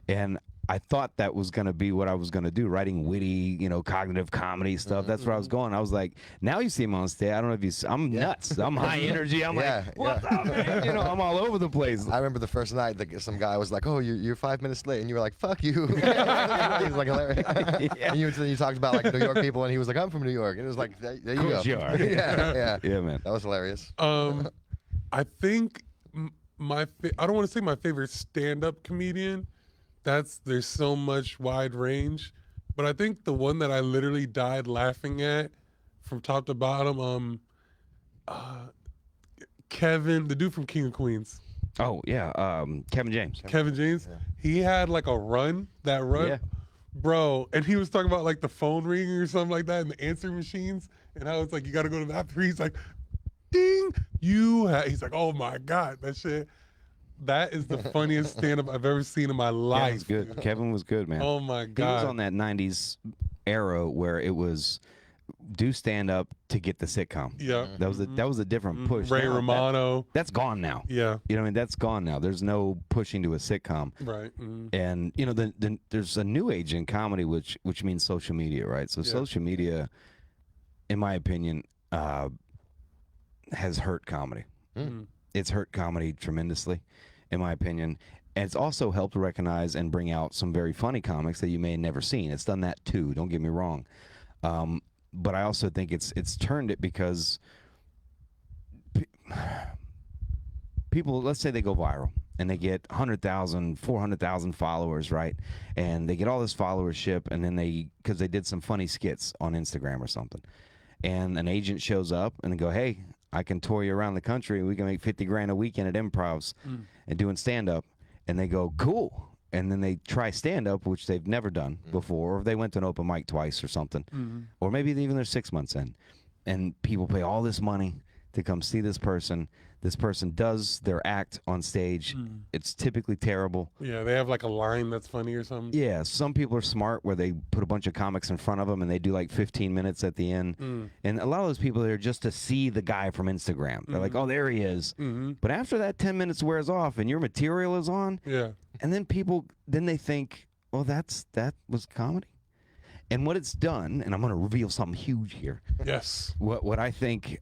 And I thought that was going to be what I was going to do, writing witty, cognitive comedy stuff. That's where I was going. I was like, now you see me on stage. I don't know if you see, I'm nuts. I'm high energy. I'm like, what's up, man? I'm all over the place. I remember the first night, some guy was like, "Oh, you're 5 minutes late," and you were like, "Fuck you." He was like hilarious. And you talked about like New York people, and he was like, "I'm from New York," and it was like, "There you go." You are. Yeah, man. That was hilarious. I think I don't want to say my favorite stand-up comedian. There's so much wide range, but I think the one that I literally died laughing at from top to bottom, Kevin, the dude from King of Queens. Oh yeah, Kevin James. Kevin James. Yeah. He had like a run, Yeah. bro, and he was talking about like the phone ringing or something like that, and the answering machines, and how it's like you got to go to the bathroom. He's like, ding, he's like, oh my god, that shit. That is the funniest stand-up I've ever seen in my life. Kevin was good. Kevin was good, man. Oh my god. He was on that '90s era where it was do stand-up to get the sitcom. Yeah. That was a different push. Ray Now, Romano. That's gone now. Yeah. You know what I mean? That's gone now. There's no pushing to a sitcom. Right. And there's a new age in comedy, which means social media, right? So social media, in my opinion, has hurt comedy. It's hurt comedy tremendously, in my opinion. And it's also helped recognize and bring out some very funny comics that you may have never seen. It's done that too, don't get me wrong. But I also think it's turned it because people, let's say they go viral and they get 100,000, 400,000 followers, right? And they get all this followership, and then because they did some funny skits on Instagram or something. And an agent shows up and they go, hey, I can tour you around the country. We can make 50 grand a weekend at improvs and doing stand-up. And they go, cool. And then they try stand-up, which they've never done before. Or they went to an open mic twice or something. Or maybe even they're 6 months in. and people pay all this money to come see this person. This person does their act on stage. It's typically terrible. Yeah, they have like a line that's funny or something. Yeah, some people are smart where they put a bunch of comics in front of them and they do like 15 minutes at the end. And a lot of those people are there just to see the guy from Instagram. They're like, oh, there he is. But after that 10 minutes wears off and your material is on, Yeah. and then they think, well, that was comedy. And what it's done, and I'm going to reveal something huge here. Yes. What I think,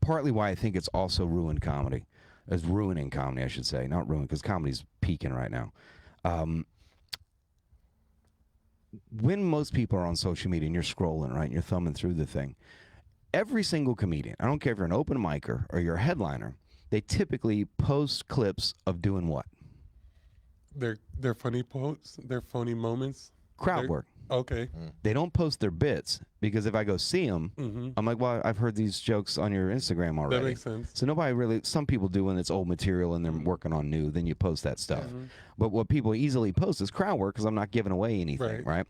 partly why I think it's also ruined comedy, is ruining comedy, I should say, not ruined, because comedy's peaking right now. When most people are on social media and you're scrolling, right, and you're thumbing through the thing, every single comedian, I don't care if you're an open micer or you're a headliner, they typically post clips of doing what? They're funny posts, they're funny moments. Crowd work. Okay. They don't post their bits because if I go see them, I'm like, well, I've heard these jokes on your Instagram already. That makes sense. So nobody really, some people do when it's old material and they're working on new, then you post that stuff. But what people easily post is crowd work because I'm not giving away anything, right?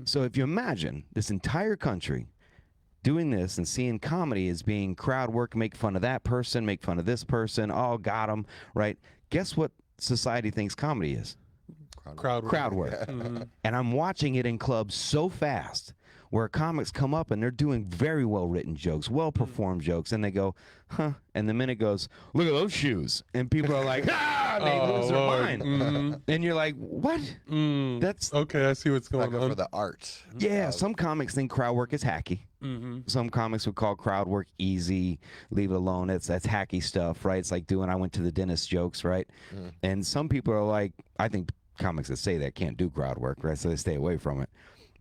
So if you imagine this entire country doing this and seeing comedy as being crowd work, make fun of that person, make fun of this person, oh, got them, right? Guess what society thinks comedy is? Crowd work. And I'm watching it in clubs so fast where comics come up and they're doing very well written jokes, well performed jokes, and they go, huh, and the minute goes, look at those shoes, and people are like, ah, they lose their mind. And you're like, what? That's okay. I see what's going Not on. for the art. yeah, some comics think crowd work is hacky. Some comics would call crowd work easy, leave it alone. That's hacky stuff, right? It's like doing I went to the dentist jokes, right? And some people are like, I think comics that say that can't do crowd work, right? So they stay away from it.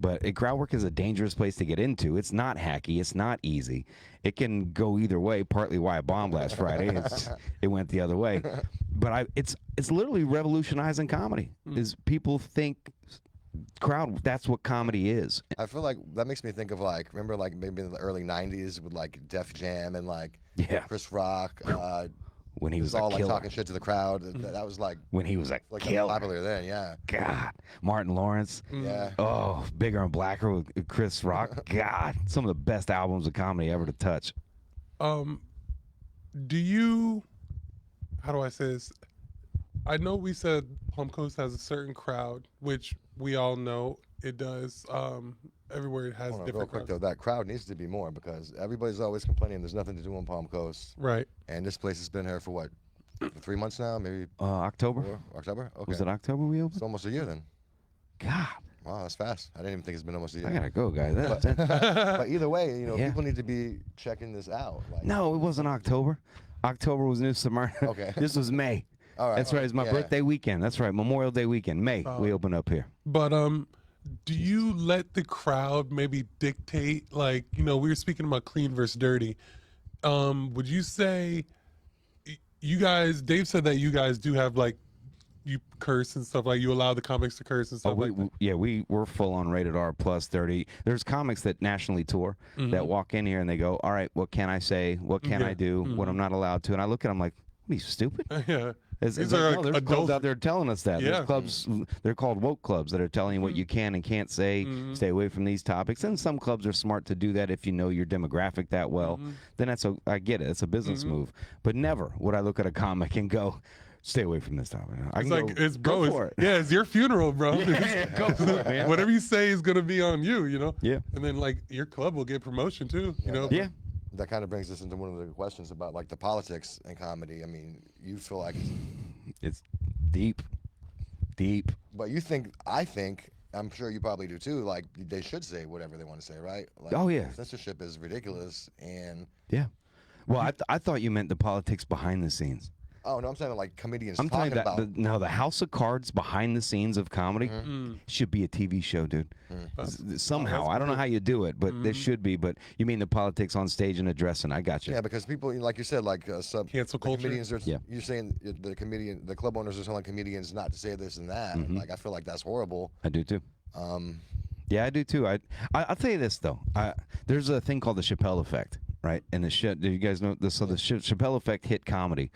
But crowd work is a dangerous place to get into. It's not hacky. It's not easy. It can go either way. Partly why I bombed last Friday. It went the other way. But it's literally revolutionizing comedy. Is people think crowd, that's what comedy is. I feel like that makes me think of like, remember like maybe in the early 90s with like Def Jam and like Chris Rock. When he was all a like killer. talking shit to the crowd. That was like When he was a like killer. popular then, yeah. God. Martin Lawrence. Yeah. Oh, Bigger and Blacker with Chris Rock. God. Some of the best albums of comedy ever to touch. Do you, how do I say this? I know we said Palm Coast has a certain crowd, which we all know it does. Everywhere it has Hold on, real different quick crowds. though, that crowd needs to be more because everybody's always complaining there's nothing to do on Palm Coast. Right. And this place has been here for what, 3 months now, maybe October? 4, October? Okay. Was it October we opened? It's almost a year then. God. Wow, that's fast. I didn't even think it's been almost a year. I gotta go, guys. But either way, you know, Yeah. people need to be checking this out. Like, No, it wasn't October. October was New Smyrna. Okay. This was May. all right. That's right. It's my Yeah. birthday weekend. That's right. Memorial Day weekend. May. We opened up here. But do you let the crowd maybe dictate, like, you know, we were speaking about clean versus dirty. Would you say you guys, Dave said that you guys do have like, you curse and stuff, like you allow the comics to curse and stuff like that? We're full on rated R plus 30. There's comics that nationally tour that walk in here and they go, all right, what can I say? What can I do? What I'm not allowed to? And I look at them like, what are you, stupid? Yeah. It's These like, are no, like there's clubs adults. out there telling us that. Yeah. There's clubs, they're called woke clubs that are telling you what you can and can't say, stay away from these topics. And some clubs are smart to do that if you know your demographic that well. Then I get it. It's a business move. But never would I look at a comic and go, stay away from this topic. It's like, it's go bro. for it. Yeah, it's your funeral, bro. Go for it, man. Whatever you say is going to be on you, you know? Yeah. And then, like, your club will get promotion, too, you know? Yeah. That kind of brings us into one of the questions about like the politics in comedy. I mean, you feel like, It's deep. but I think, I'm sure you probably do too, like they should say whatever they want to say, right? Like, Oh, yeah. Censorship is ridiculous. And, Yeah. Well, I thought you meant the politics behind the scenes. oh, no, I'm saying like comedians I'm telling talking you about. the House of Cards behind the scenes of comedy should be a TV show, dude. Somehow, I don't know how you do it, but there should be. But you mean the politics on stage and addressing? I got you. Yeah, because people, like you said, like Cancel the culture? comedians are. Yeah. You're saying the club owners are telling comedians not to say this and that. Like I feel like that's horrible. I do too. Yeah, I do too. I'll tell you this though. There's a thing called the Chappelle effect, right? And do you guys know this? So the Chappelle effect hit comedy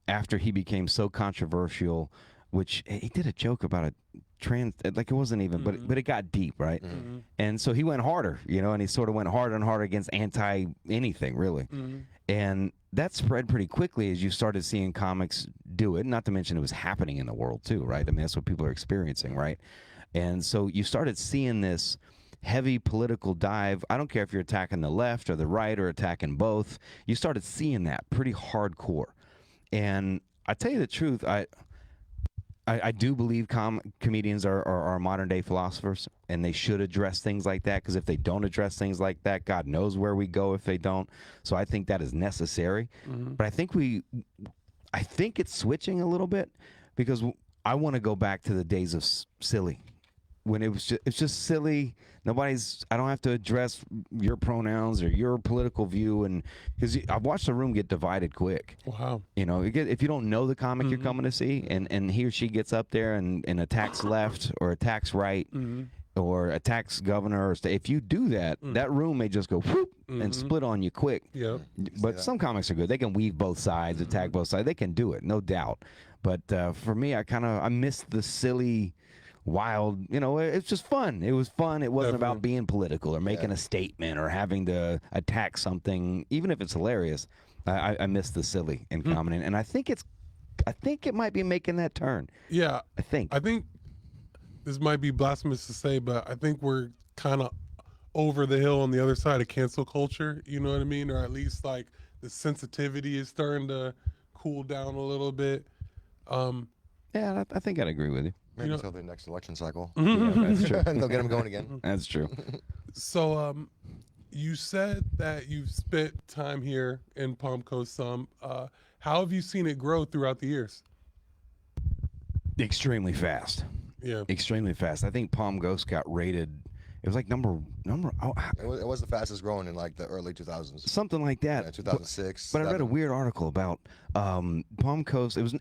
after he became so controversial which he did a joke about a trans, like it wasn't even, but it got deep, right? And so he went harder, you know, and he sort of went harder and harder against anti anything, really. And that spread pretty quickly as you started seeing comics do it, not to mention it was happening in the world too, right? I mean, that's what people are experiencing, right? And so you started seeing this heavy political dive. I don't care if you're attacking the left or the right or attacking both. You started seeing that pretty hardcore. And I tell you the truth, I do believe comedians are modern day philosophers, and they should address things like that, because if they don't address things like that, God knows where we go if they don't. So I think that is necessary. But I think it's switching a little bit, because I want to go back to the days of silly, when it's just silly. I don't have to address your pronouns or your political view, and because I've watched the room get divided quick. Wow. You know, if you don't know the comic you're coming to see, and he or she gets up there and attacks left or attacks right or attacks governor, or if you do that, that room may just go whoop and split on you quick. Yeah. But some comics are good. They can weave both sides, attack both sides. They can do it, no doubt. But for me, I miss the silly, wild, you know, it's just fun. It was fun. It wasn't about being political or making a statement or having to attack something, even if it's hilarious. I miss the silly in comedy, and I think it might be making that turn. Yeah. I think This might be blasphemous to say, but I think we're kind of over the hill on the other side of cancel culture. You know what I mean? Or at least like the sensitivity is starting to cool down a little bit. Yeah, I think I'd agree with you. Maybe until the next election cycle. Yeah, that's true. And they'll get them going again. That's true. So, you said that you've spent time here in Palm Coast some. How have you seen it grow throughout the years? Extremely fast. Yeah. Extremely fast. I think Palm Ghost got rated. It was like number. It was the fastest growing in like the early 2000s. Something like that. Yeah, 2006. But I read a weird article about Palm Coast. It was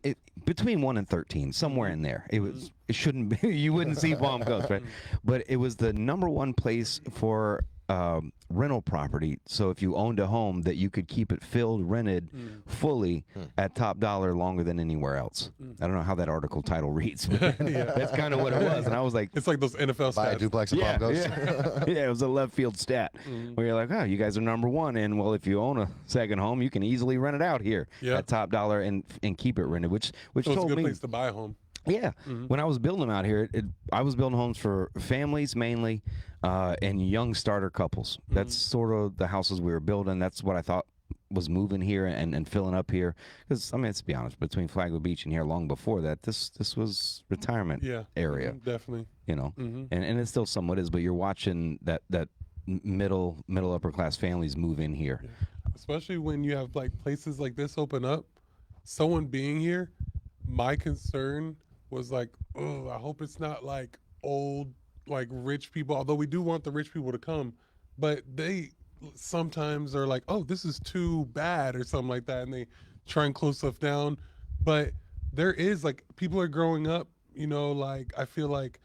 between 1 and 13, somewhere in there. It shouldn't be. You wouldn't see Palm Coast, right? But it was the #1 place for rental property. So if you owned a home, that you could keep it filled, rented fully at top dollar longer than anywhere else. I don't know how that article title reads, but that's kind of what it was. And I was like, It's like those NFL Buy a stats. duplex in Palm Coast. yeah, it was a left field stat where you're like, oh, you guys are #1, and well, if you own a second home, you can easily rent it out here at top dollar and keep it rented, which So it's a told good me. place to buy a home. Yeah, when I was building them out here, I was building homes for families mainly, and young starter couples. That's sort of the houses we were building. That's what I thought was moving here and filling up here. Because I mean, let's be honest, between Flagler Beach and here, long before that, this was retirement area. Definitely. You know, and it still somewhat is. But you're watching that middle upper class families move in here. Yeah. Especially when you have like places like this open up. Someone being here, my concern was like, oh, I hope it's not like old, like rich people, although we do want the rich people to come, but they sometimes are like, oh, this is too bad or something like that, and they try and close stuff down. But there is like, people are growing up, you know, like I feel like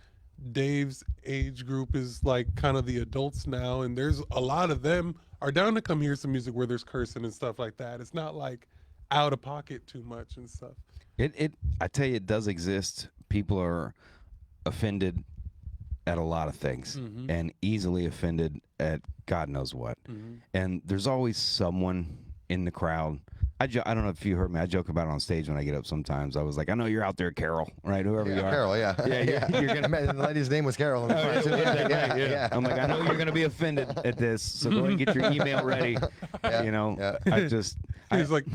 Dave's age group is like kind of the adults now, and there's a lot of them are down to come hear some music where there's cursing and stuff like that. It's not like out of pocket too much and stuff. I tell you, it does exist. People are offended at a lot of things and easily offended at God knows what. And there's always someone in the crowd. I don't know if you heard me. I joke about it on stage when I get up sometimes. I was like, I know you're out there, Carol, right? Whoever you are. Carol, yeah. You're gonna. The lady's name was Carol. Yeah. I'm like, I know you're gonna be offended at this, so go ahead and get your email ready. You know, He's like,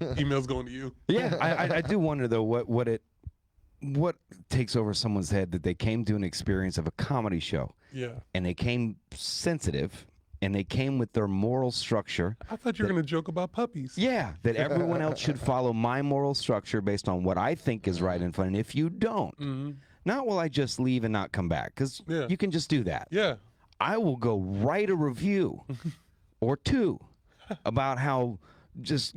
emails going to you. Yeah, I do wonder though what takes over someone's head that they came to an experience of a comedy show. Yeah. And they came sensitive, and they came with their moral structure. I thought you were going to joke about puppies. Yeah, that everyone else should follow my moral structure based on what I think is right and fun. And if you don't, not will I just leave and not come back, because you can just do that. Yeah. I will go write a review or two about how just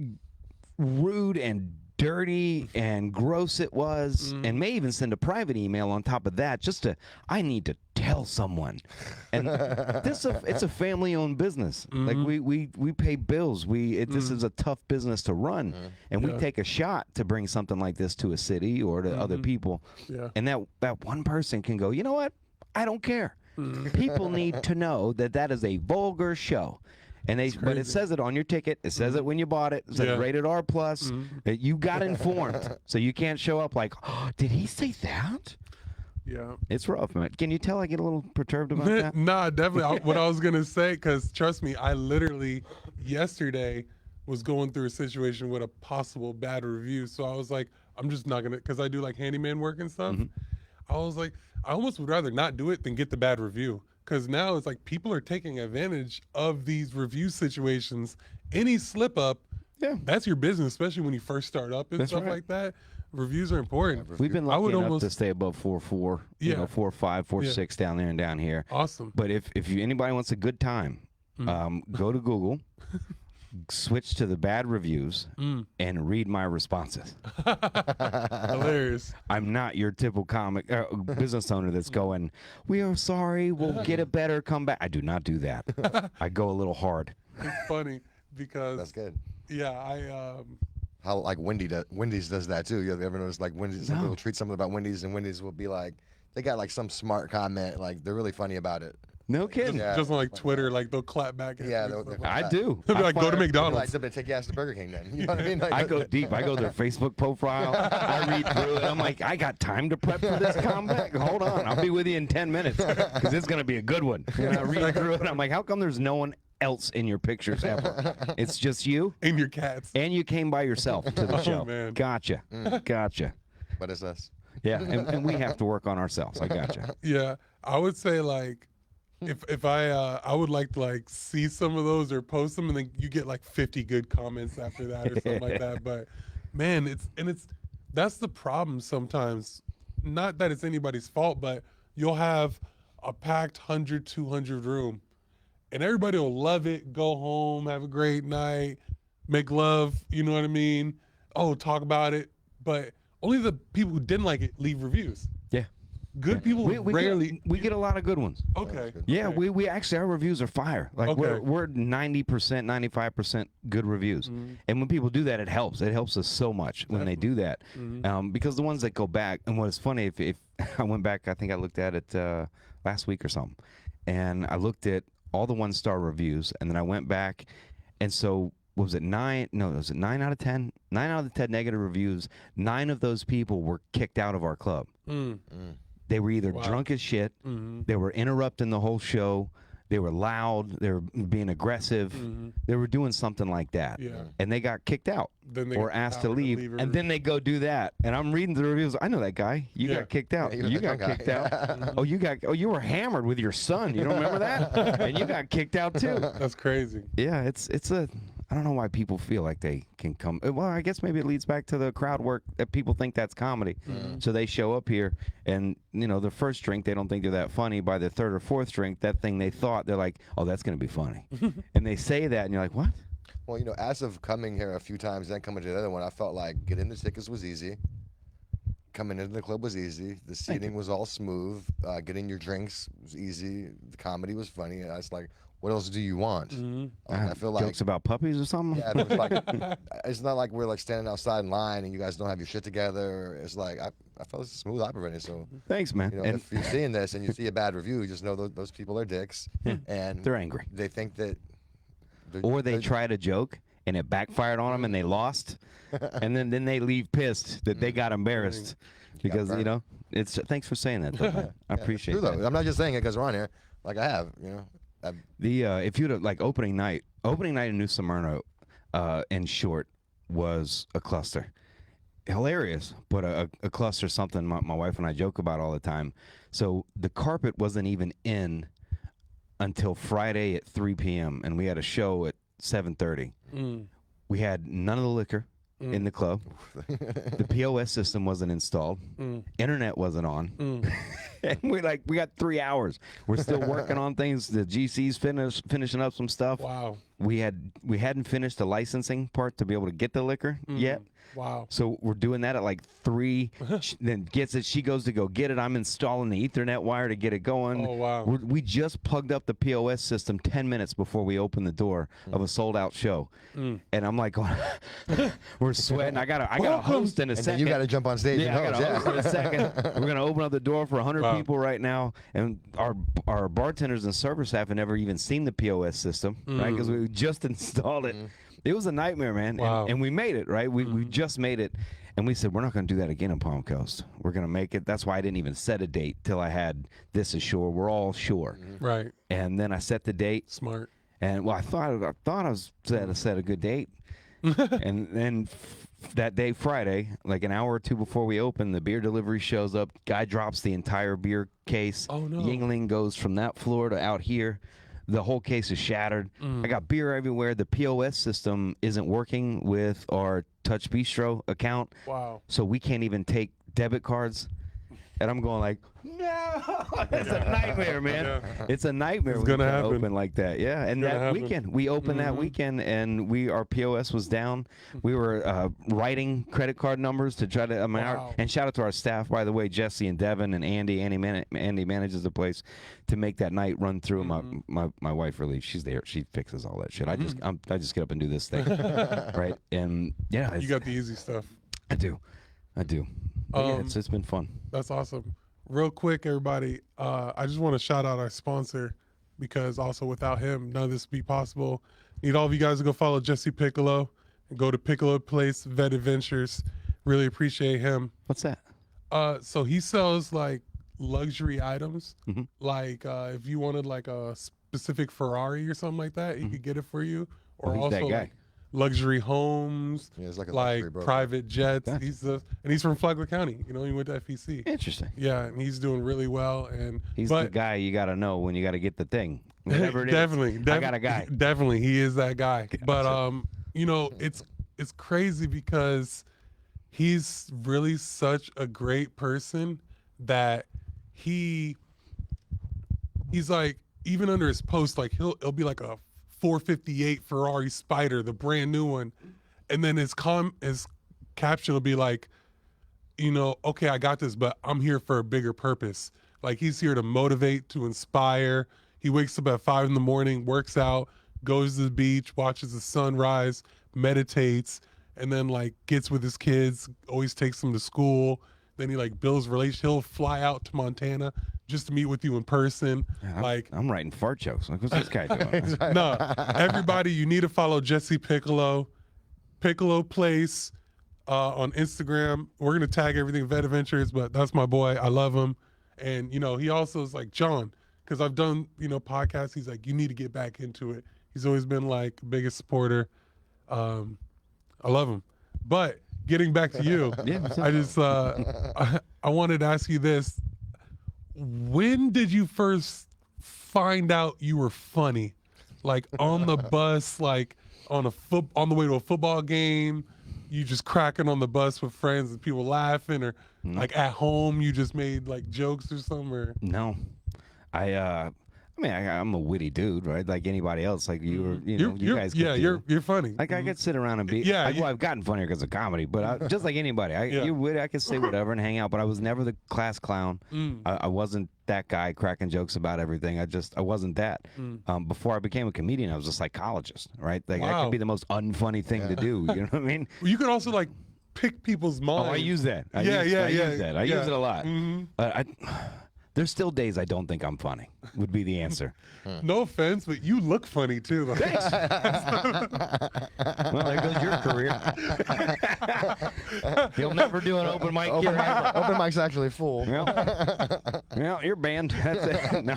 rude and dirty and gross it was, and may even send a private email on top of that, I need to tell tell someone. And it's a family-owned business. Like we pay bills. This is a tough business to run, and we take a shot to bring something like this to a city or to other people. Yeah. And that one person can go, you know what? I don't care. People need to know that is a vulgar show. And but it says it on your ticket. It says it when you bought it. It says rated R+. You got informed, so you can't show up like, oh, did he say that? Yeah. It's rough, man. Can you tell I get a little perturbed about that? Nah, definitely. What I was gonna say, because trust me, I literally yesterday was going through a situation with a possible bad review. So I was like, I'm just not gonna, because I do like handyman work and stuff. I was like, I almost would rather not do it than get the bad review. Because now it's like people are taking advantage of these review situations. Any slip up, that's your business, especially when you first start up and stuff like that. Reviews are important. We've been lucky enough to stay above 4.4, you know, 4.5, 4.6 down there and down here. Awesome. But if anybody wants a good time, go to Google, switch to the bad reviews, and read my responses. Hilarious. I'm not your typical business owner that's going, we are sorry, we'll get a better comeback. I do not do that. I go a little hard. It's funny because That's good. Yeah, How like Wendy's does that too. You ever notice like Wendy's? Some people treat something about Wendy's, and Wendy's will be like, they got like some smart comment, like they're really funny about it. No kidding. just on like Twitter, like they'll clap back. At Yeah, I do. They'll be like, go to Like, McDonald's. they'll take you ass to Burger King then. You know what I mean? Like, I go deep. I go to their Facebook profile. I read through it. I'm like, I got time to prep for this comeback. Hold on, I'll be with you in 10 minutes because it's gonna be a good one. And I read through it. I'm like, how come there's no one else in your pictures ever? It's just you And your cats. and you came by yourself to the show. Man. Gotcha. Gotcha. But it's us. Yeah, and we have to work on ourselves. I gotcha. Yeah, I would say like, if I would like to like see some of those or post them, and then you get like 50 good comments after that or something like that. But man, that's the problem sometimes. Not that it's anybody's fault, but you'll have a packed 100, 200 room, and everybody will love it, go home, have a great night, make love, you know what I mean? Oh, talk about it. But only the people who didn't like it leave reviews. Yeah. Good people We rarely. we get a lot of good ones. Okay. Yeah, okay. we actually, our reviews are fire. Like Okay. we're 90%, 95% good reviews. And when people do that, it helps. It helps us so much when they do that. Because the ones that go back, and what's funny, if I went back, I think I looked at it last week or something, and I looked at all the 1-star reviews, and then I went back, and so what was it, 9? No, was it 9 out of 10? 9 out of the 10 negative reviews. 9 of those people were kicked out of our club. They were either drunk as shit, they were interrupting the whole show, they were loud, they were being aggressive, they were doing something like that. Yeah. And they got kicked out Then they or got asked to power to leave, leave and then they go do that. And I'm reading the reviews. I know that guy. You got kicked out. Yeah, You got kicked out. You were hammered with your son. You don't remember that? And you got kicked out too. That's crazy. Yeah, I don't know why people feel like they can come. Well, I guess maybe it leads back to the crowd work that people think that's comedy. So they show up here, and the first drink they don't think they're that funny. By the third or fourth drink, that thing they thought, they're like, oh, that's gonna be funny, and they say that, and you're like, what? Well, as of coming here a few times, then coming to the other one, I felt like getting the tickets was easy. Coming into the club was easy. The seating was all smooth. Getting your drinks was easy. The comedy was funny. And I was like, what else do you want? I feel like Jokes about puppies or something. yeah, it was like, it's not like we're like standing outside in line and you guys don't have your shit together. It's like I felt it's smooth operating. So Thanks, man. and if you're seeing this and you see a bad review, just know those people are dicks and They're angry. They think that, Or they tried a joke and it backfired on them and they lost, and then they leave pissed that they got embarrassed because it's. Thanks for saying that, though, man. I appreciate true, that. though. I'm not just saying it because we're on here. Like I have, If you'd have, like, opening night in New Smyrna, in short, was a cluster. Hilarious, but a cluster, something my wife and I joke about all the time. So the carpet wasn't even in until Friday at 3 p.m. and we had a show at 7:30. We had none of the liquor, in the club. The POS system wasn't installed. Internet wasn't on. And we got 3 hours. We're still working on things. The GC's finishing up some stuff. Wow. We hadn't finished the licensing part to be able to get the liquor yet. Wow. So we're doing that at like 3. Then gets it. She goes to go get it. I'm installing the Ethernet wire to get it going. Oh, wow. We just plugged up the POS system 10 minutes before we opened the door of a sold out show. And I'm like, we're sweating. I got a host in a And second. then you got to jump on stage Yeah, I and got a host. host in a second. We're gonna open up the door for 100 Wow. people right now, and our bartenders and server staff have never even seen the POS system, right? Because we just installed it. It was a nightmare, man. Wow. And we made it, right? We just made it, and we said we're not gonna do that again in Palm Coast. We're gonna make it. That's why I didn't even set a date till I had this is sure. We're all sure. Right. And then I set the date, Smart. and well, I thought I was set a good date, and then that day, Friday, like an hour or two before we open, the beer delivery shows up. Guy drops the entire beer case. Oh, no. Yingling goes from that floor to out here. The whole case is shattered. I got beer everywhere. The POS system isn't working with our Touch Bistro account, Wow. so we can't even take debit cards. And I'm going like, no, it's a nightmare, man. Yeah. It's a nightmare. It's when gonna you happen. open like that, yeah. And Gonna that happen. weekend, we opened that weekend, and our POS was down. We were writing credit card numbers to try to. Wow. And shout out to our staff, by the way, Jesse and Devin and Andy. Andy manages the place to make that night run through. My wife really, she's there. She fixes all that shit. I just get up and do this thing, right? And yeah, You got the easy stuff. I do. But yeah, it's been fun. That's awesome. Real quick, everybody, I just want to shout out our sponsor, because also without him, none of this would be possible. Need all of you guys to go follow Jesse Piccolo and go to Piccolo Place Vet Adventures. Really appreciate him. What's that? So he sells like luxury items. Like if you wanted like a specific Ferrari or something like that, he could get it for you. Or he's also that guy. like luxury homes, Yeah, it's like a luxury broker. private jets. Gotcha. He's from Flagler County. You know, he went to FEC. Interesting. Yeah, and he's doing really well. And He's the guy you got to know when you got to get the thing. Whatever it is. definitely, I got a guy. Definitely, he is that guy. But you know, it's crazy because he's really such a great person that he's like, even under his post, like he'll be like a 458 Ferrari Spider, the brand new one, and then his caption will be like, you know, okay, I got this, but I'm here for a bigger purpose. Like he's here to motivate, to inspire. He wakes up at 5 a.m, works out, goes to the beach, watches the sunrise, meditates, and then like gets with his kids, always takes them to school. Then he like builds relations. He'll fly out to Montana just to meet with you in person. Yeah, I'm writing fart jokes. Like, what's this guy doing? No, everybody, you need to follow Jesse Piccolo, Piccolo Place on Instagram. We're gonna tag everything Vet Adventures, but that's my boy. I love him, and you know he also is like John, because I've done podcasts. He's like, you need to get back into it. He's always been like biggest supporter. I love him, but getting back to you, I just I wanted to ask you this. When did you first find out you were funny? Like on the bus, like on the way to a football game, you just cracking on the bus with friends and people laughing, or like at home you just made like jokes or something? Or... No, I'm a witty dude, right? Like anybody else. Like you were, you guys. You're funny. Like I could sit around and be. Yeah, well, I've gotten funnier because of comedy, but just like anybody, you're witty. I could say whatever and hang out, but I was never the class clown. I wasn't that guy cracking jokes about everything. I wasn't that. Before I became a comedian, I was a psychologist, right? Like that could be the most unfunny thing to do. You know what I mean? You could also like pick people's minds. Oh, I use that. I use that. I use it a lot. There's still days I don't think I'm funny, would be the answer. No offense, but you look funny too. Like. Thanks. Well, there goes your career. You'll never do an open mic here. Open mic's actually full. Well, you're banned. That's it. No,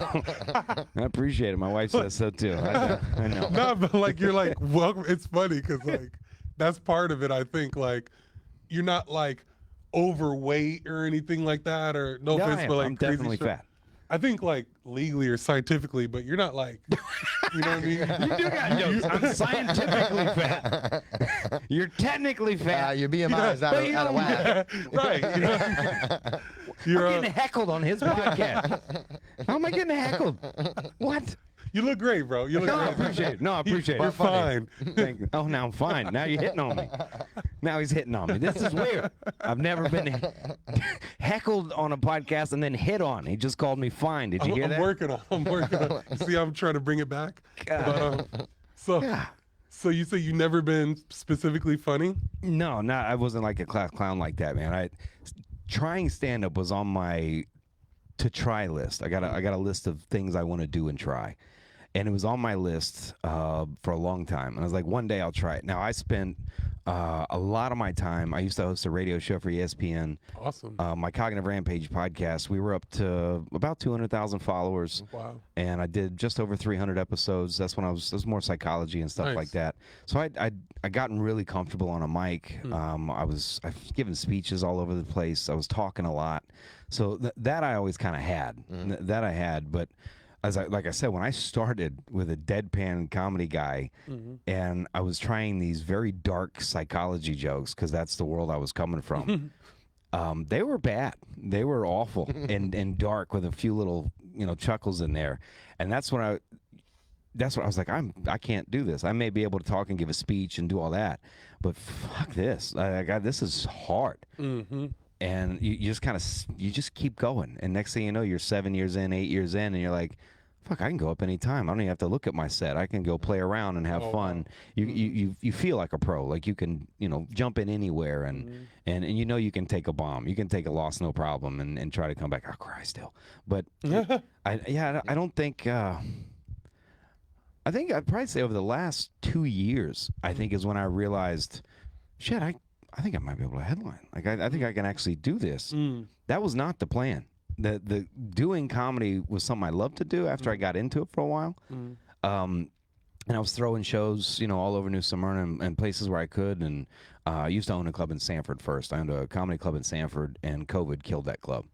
I appreciate it. My wife says so too. I know. No, but like you're like, welcome. It's funny because like that's part of it. I think like you're not like overweight or anything like that, or no offense, but like I'm crazy definitely shit. fat. I think like legally or scientifically, but you're not like, you know what I mean? You do got jokes. I'm scientifically fat. You're technically fat. Your BMI is out but of, you out of don't- whack. Right. You know? You're, I'm getting heckled on his podcast. How am I getting heckled? What? you look great, bro. You look No, I great. appreciate it. No, I appreciate You're it. fine. Thank you. Oh, now I'm fine. Now you're hitting on me. Now he's hitting on me. This is weird. I've never been heckled on a podcast and then hit on. He just called me fine. Did you hear I'm that? working on. I'm working on. See, I'm trying to bring it back. God. But, so you say you never been specifically funny? No, I wasn't like a clown like that, man. Trying stand up was on my to try list. I got a list of things I want to do and try. And it was on my list for a long time. And I was like, one day I'll try it. Now, I spent a lot of my time. I used to host a radio show for ESPN. Awesome. My Cognitive Rampage podcast, we were up to about 200,000 followers. Wow. And I did just over 300 episodes. That's when it was more psychology and stuff Nice. like that. So I gotten really comfortable on a mic. I've given speeches all over the place. I was talking a lot. So that I always kind of had. That I had, but like I said, when I started with a deadpan comedy guy, and I was trying these very dark psychology jokes because that's the world I was coming from. They were bad. They were awful and dark with a few little chuckles in there, and that's when I was like, I can't do this. I may be able to talk and give a speech and do all that, but fuck this. This is hard. And you just kind of you just keep going, and next thing you know, you're 7 years in, 8 years in, and you're like, fuck, I can go up anytime. I don't even have to look at my set. I can go play around and have fun. Wow. You feel like a pro, like you can jump in anywhere, and you can take a bomb, you can take a loss, no problem, and try to come back. I'll cry still, but I don't think. I think I'd probably say over the last 2 years, I think is when I realized, shit, I think I might be able to headline. Like I think I can actually do this. That was not the plan. The doing comedy was something I loved to do after I got into it for a while. And I was throwing shows, all over New Smyrna and places where I could. And I used to own a club in Sanford first. I owned a comedy club in Sanford, and COVID killed that club.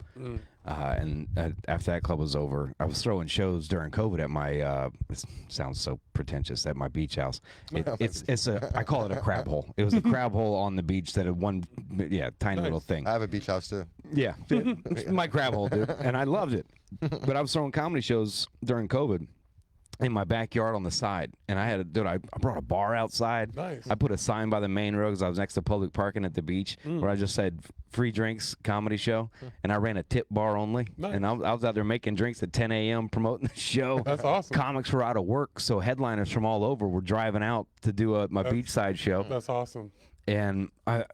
And after that club was over, I was throwing shows during COVID at my, it sounds so pretentious, at my beach house. I call it a crab hole. It was a crab hole on the beach that had one, tiny little thing. I have a beach house too. Yeah, it's my crab hole, dude, and I loved it. But I was throwing comedy shows during COVID in my backyard on the side, and I brought a bar outside. Nice. I put a sign by the main road because I was next to public parking at the beach, where I just said free drinks, comedy show, and I ran a tip bar only. Nice. And I was out there making drinks at 10 a.m. promoting the show. That's awesome. Comics were out of work, so headliners from all over were driving out to do my beachside show. That's awesome. And I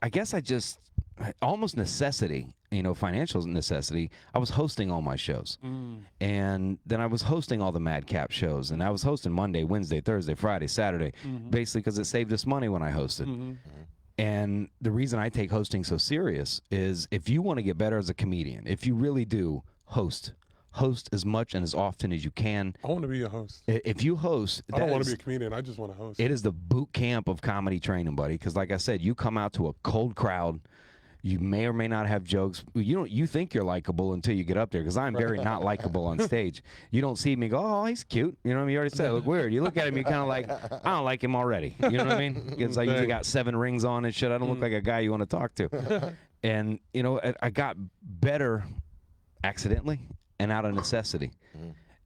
guess almost necessity, financial necessity, I was hosting all my shows. And then I was hosting all the MadCaps shows. And I was hosting Monday, Wednesday, Thursday, Friday, Saturday, basically because it saved us money when I hosted. And the reason I take hosting so serious is if you want to get better as a comedian, if you really do, host as much and as often as you can. I want to be a host. If you host, I don't want to be a comedian. I just want to host. it is the boot camp of comedy training, buddy. Because like I said, you come out to a cold crowd. You may or may not have jokes. You think you're likable until you get up there, because I'm very not likable on stage. You don't see me go, oh, he's cute. You know what I mean? You already said, look weird. You look at him, you're kind of like, I don't like him already. You know what I mean? It's like you got 7 rings on and shit. I don't look like a guy you want to talk to. And, I got better accidentally and out of necessity.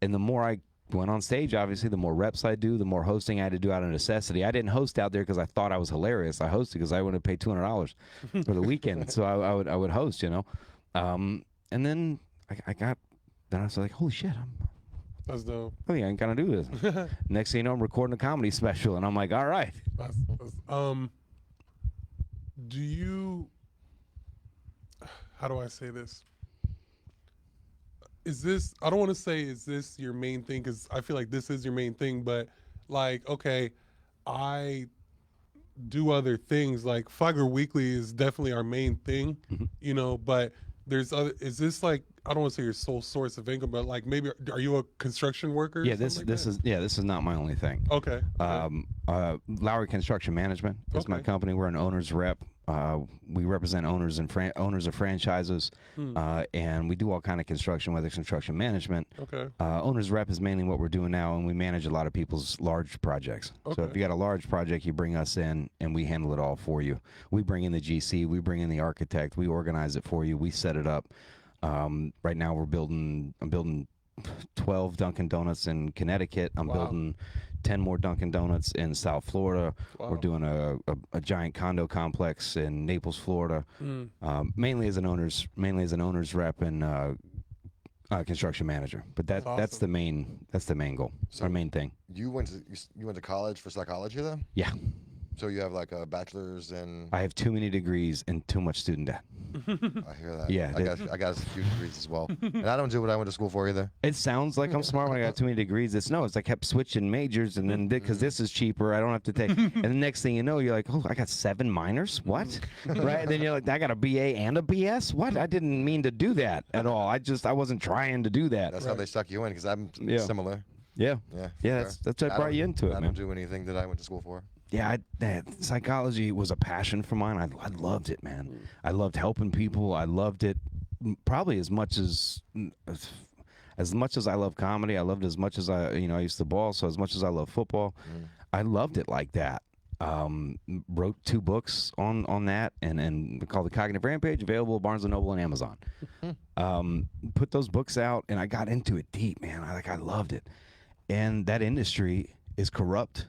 And the more I went on stage, obviously, the more reps I do, the more hosting I had to do out of necessity. I didn't host out there because I thought I was hilarious. I hosted because I would have paid $200 for the weekend. So I would host, And then then I was like, holy shit, That's dope. I think I can kind of do this. Next thing you know, I'm recording a comedy special, and I'm like, all right. Do you, how do I say this? I don't want to say, is this your main thing? Because I feel like this is your main thing, but like, okay, I do other things. Like Flagler Weekly is definitely our main thing, but there's is this like, I don't want to say your sole source of income, but like maybe, are you a construction worker? Yeah, this is not my only thing. Okay. Lowery Construction Management is my company. We're an owner's rep. We represent owners and owners of franchises, and we do all kind of construction, whether it's construction management. Okay. Owners rep is mainly what we're doing now, and we manage a lot of people's large projects. So if Okay. you got a large project, you bring us in, and we handle it all for you. We bring in the GC, we bring in the architect, we organize it for you, we set it up. Right now, I'm building 12 Dunkin' Donuts in Connecticut. I'm Wow. building 10 more Dunkin' Donuts in South Florida. Wow. We're doing a giant condo complex in Naples, Florida. Mainly as an owners rep and construction manager. But that's awesome. the main goal. Our main thing. You went to college for psychology then? Yeah, So you have like a bachelor's in. I have too many degrees and too much student debt. I hear that. Yeah, I got a few degrees as well, and I don't do what I went to school for either. It sounds like I'm smart when I got too many degrees. It's I kept switching majors, and then because this is cheaper, I don't have to take. And the next thing you know, you're like, oh, I got 7 minors. What? Right? And then you're like, I got a BA and a BS. What? I didn't mean to do that at all. I wasn't trying to do that. That's how they suck you in because I'm Yeah. similar. Yeah. Yeah. Yeah. fair. That's what I brought don't- you into it, I man. don't do anything that I went to school for. Yeah, psychology was a passion for mine. I loved it, man. I loved helping people. I loved it probably as much as I love comedy. I loved it as much as I used to ball. So as much as I love football, I loved it like that. Wrote 2 books on that, and called The Cognitive Rampage, available at Barnes & Noble and Amazon. Put those books out, and I got into it deep, man. I loved it. And that industry is corrupt.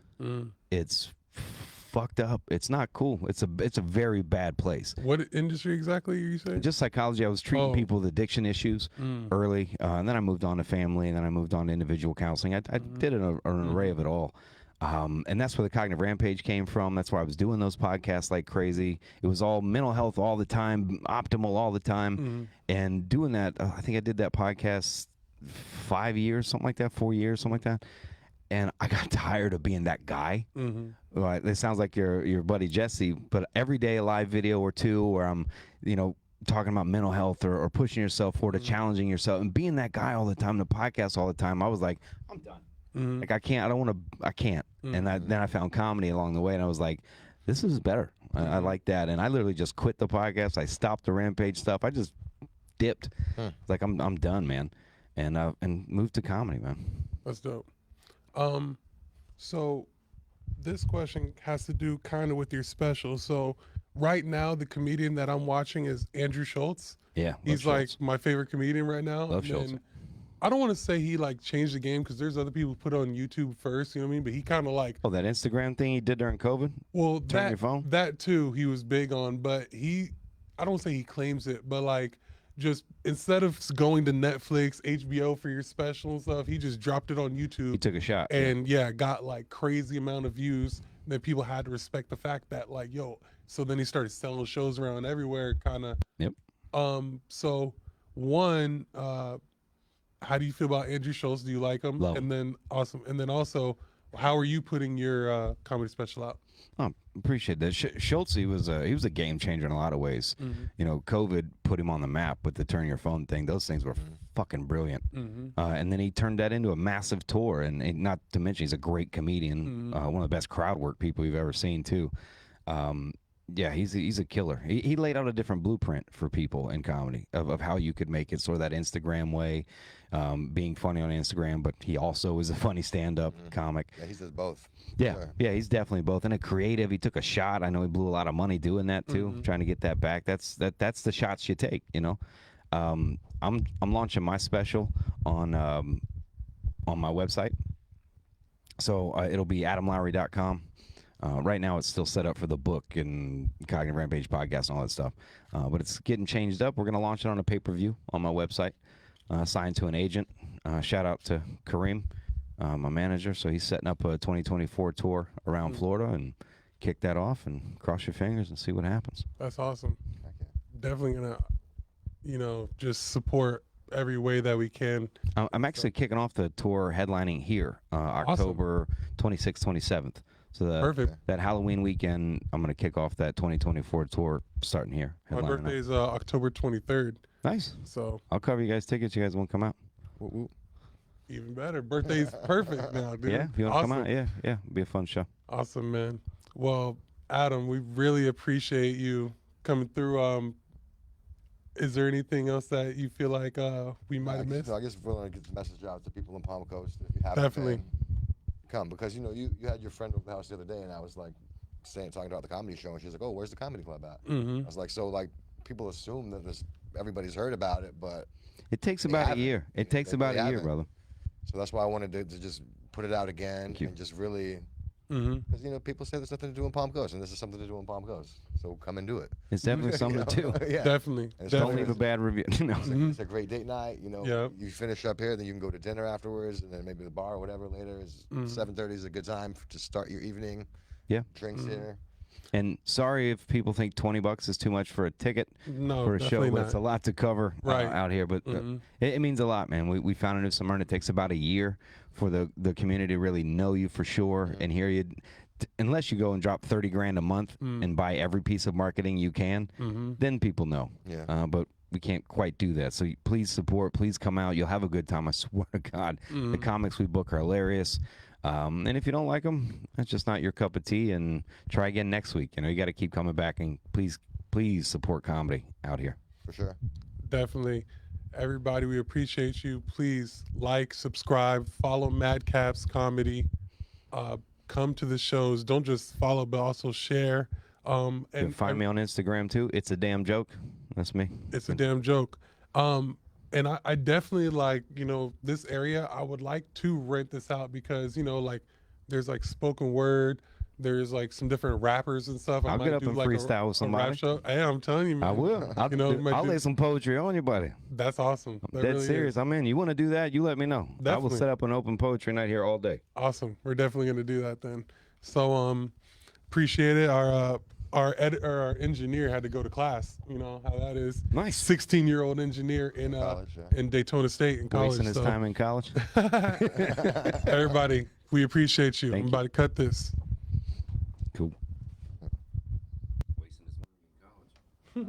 It's fucked up. It's not cool. It's a very bad place. What industry exactly are you saying? Just psychology. I was treating people with addiction issues early, and then I moved on to family, and then I moved on to individual counseling. I did an array of it all. And that's where the Cognitive Rampage came from. That's why I was doing those podcasts like crazy. It was all mental health all the time, optimal all the time. And doing that, I think I did that podcast 5 years, something like that, 4 years, something like that. And I got tired of being that guy. Right, it sounds like your buddy Jesse, but every day a live video or 2 where I'm, talking about mental health or pushing yourself forward, or challenging yourself, and being that guy all the time, the podcast all the time. I was like, I'm done. Like I can't. And then I found comedy along the way, and I was like, this is better. I like that, and I literally just quit the podcast. I stopped the Rampage stuff. I just dipped. Like I'm done, man, and moved to comedy, man. That's dope. So this question has to do kind of with your special. So right now, the comedian that I'm watching is Andrew Schultz. Yeah, He's like my favorite comedian right now. Love And Schultz. then I don't want to say he like changed the game because there's other people who put it on YouTube first, you know what I mean? But he kind of like, Oh, that Instagram thing he did during COVID? well, Turn your phone? that too, he was big on, but I don't say he claims it, but like just instead of going to Netflix, HBO for your special and stuff, he just dropped it on YouTube. He took a shot. And got like crazy amount of views. Then people had to respect the fact that like, yo, so then he started selling shows around everywhere, kind of. Yep. So one, how do you feel about Andrew Schultz? Do you like him? Love him. And then awesome. And then also, how are you putting your comedy special out? Oh, appreciate that. Schultz, he was a game changer in a lot of ways. COVID put him on the map with the turn your phone thing. Those things were fucking brilliant. And then he turned that into a massive tour. And not to mention, he's a great comedian. One of the best crowd work people you've ever seen too. Yeah, he's a killer. He laid out a different blueprint for people in comedy of how you could make it sort of that Instagram way, being funny on Instagram, but he also is a funny stand-up comic. Yeah, he does both. Yeah, Sure. yeah, he's definitely both. And a creative, he took a shot. I know he blew a lot of money doing that too, trying to get that back. That's the shots you take, I'm launching my special on my website, so it'll be adamlowry.com. Right now, it's still set up for the book and Cognitive Rampage podcast and all that stuff, but it's getting changed up. We're going to launch it on a pay-per-view on my website, signed to an agent. Shout out to Kareem, my manager. So he's setting up a 2024 tour around Florida, and kick that off and cross your fingers and see what happens. That's awesome. Okay. Definitely gonna, just support every way that we can. I'm actually kicking off the tour headlining here, October 26th, 27th. So Perfect. that Halloween weekend, I'm going to kick off that 2024 tour starting here. My headlining up. birthday is October 23rd, Nice. so I'll cover you guys tickets. You guys want to come out? Woo, woo. even better. Birthday's perfect now, dude. Yeah, if you want to Awesome. come out, yeah, it'll be a fun show. Awesome, man. Well, Adam, we really appreciate you coming through. Is there anything else that you feel like we might have missed? I just really want to get the message out to people in Palm Coast. If you haven't Definitely. been, come, because you had your friend over the house the other day, and I was like talking about the comedy show, and she's like, "Oh, where's the comedy club at?" Mm-hmm. I was like, "So like people assume that everybody's heard about it, but It takes they about a haven't. year. It takes They about a year, haven't. brother. So that's why I wanted to just put it out again Thank you. and just really, Mm-hmm. because people say there's nothing to do in Palm Coast, and this is something to do in Palm Coast. So come and do it. It's definitely something to do. Yeah. Definitely. And it's Don't Definitely. leave a bad review. No. It's a great date night. Yeah. You finish up here, then you can go to dinner afterwards, and then maybe the bar or whatever later. 7:30 is a good time to start your evening. Yeah. Drinks here. And sorry if people think $20 is too much for a ticket No, for a show, definitely but not. it's a lot to cover Right. out here. But it means a lot, man. We found a new summer, and it takes about a year for the community to really know you for sure and hear you. Unless you go and drop 30 grand a month and buy every piece of marketing you can, then people know. Yeah. But we can't quite do that. So please support. Please come out. You'll have a good time. I swear to God. The comics we book are hilarious. And if you don't like them, that's just not your cup of tea. And try again next week. You got to keep coming back. And please support comedy out here. For sure. Definitely. Everybody, we appreciate you. Please like, subscribe, follow MadCaps Comedy. Come to the shows. Don't just follow, but also share. You can find me on Instagram too. It's a damn joke. That's me. It's a damn joke. And I definitely like, this area, I would like to rent this out because, like there's like spoken word, there's like some different rappers and stuff. I'll might get up do and like freestyle with a rap somebody. show. Hey, I'm telling you, man. I will. I'll lay some poetry on you, buddy. That's awesome. That Dead really serious. is. I'm in. You want to do that? You let me know. I Definitely. will set up an open poetry night here all day. Awesome. We're definitely going to do that then. So, appreciate it. Our engineer had to go to class. You know how that is. Nice. 16-year-old engineer in College, yeah. in Daytona State in college. Wasting his so. time in college. Everybody, we appreciate you. Thank I'm you. about to cut this. Cool. Well,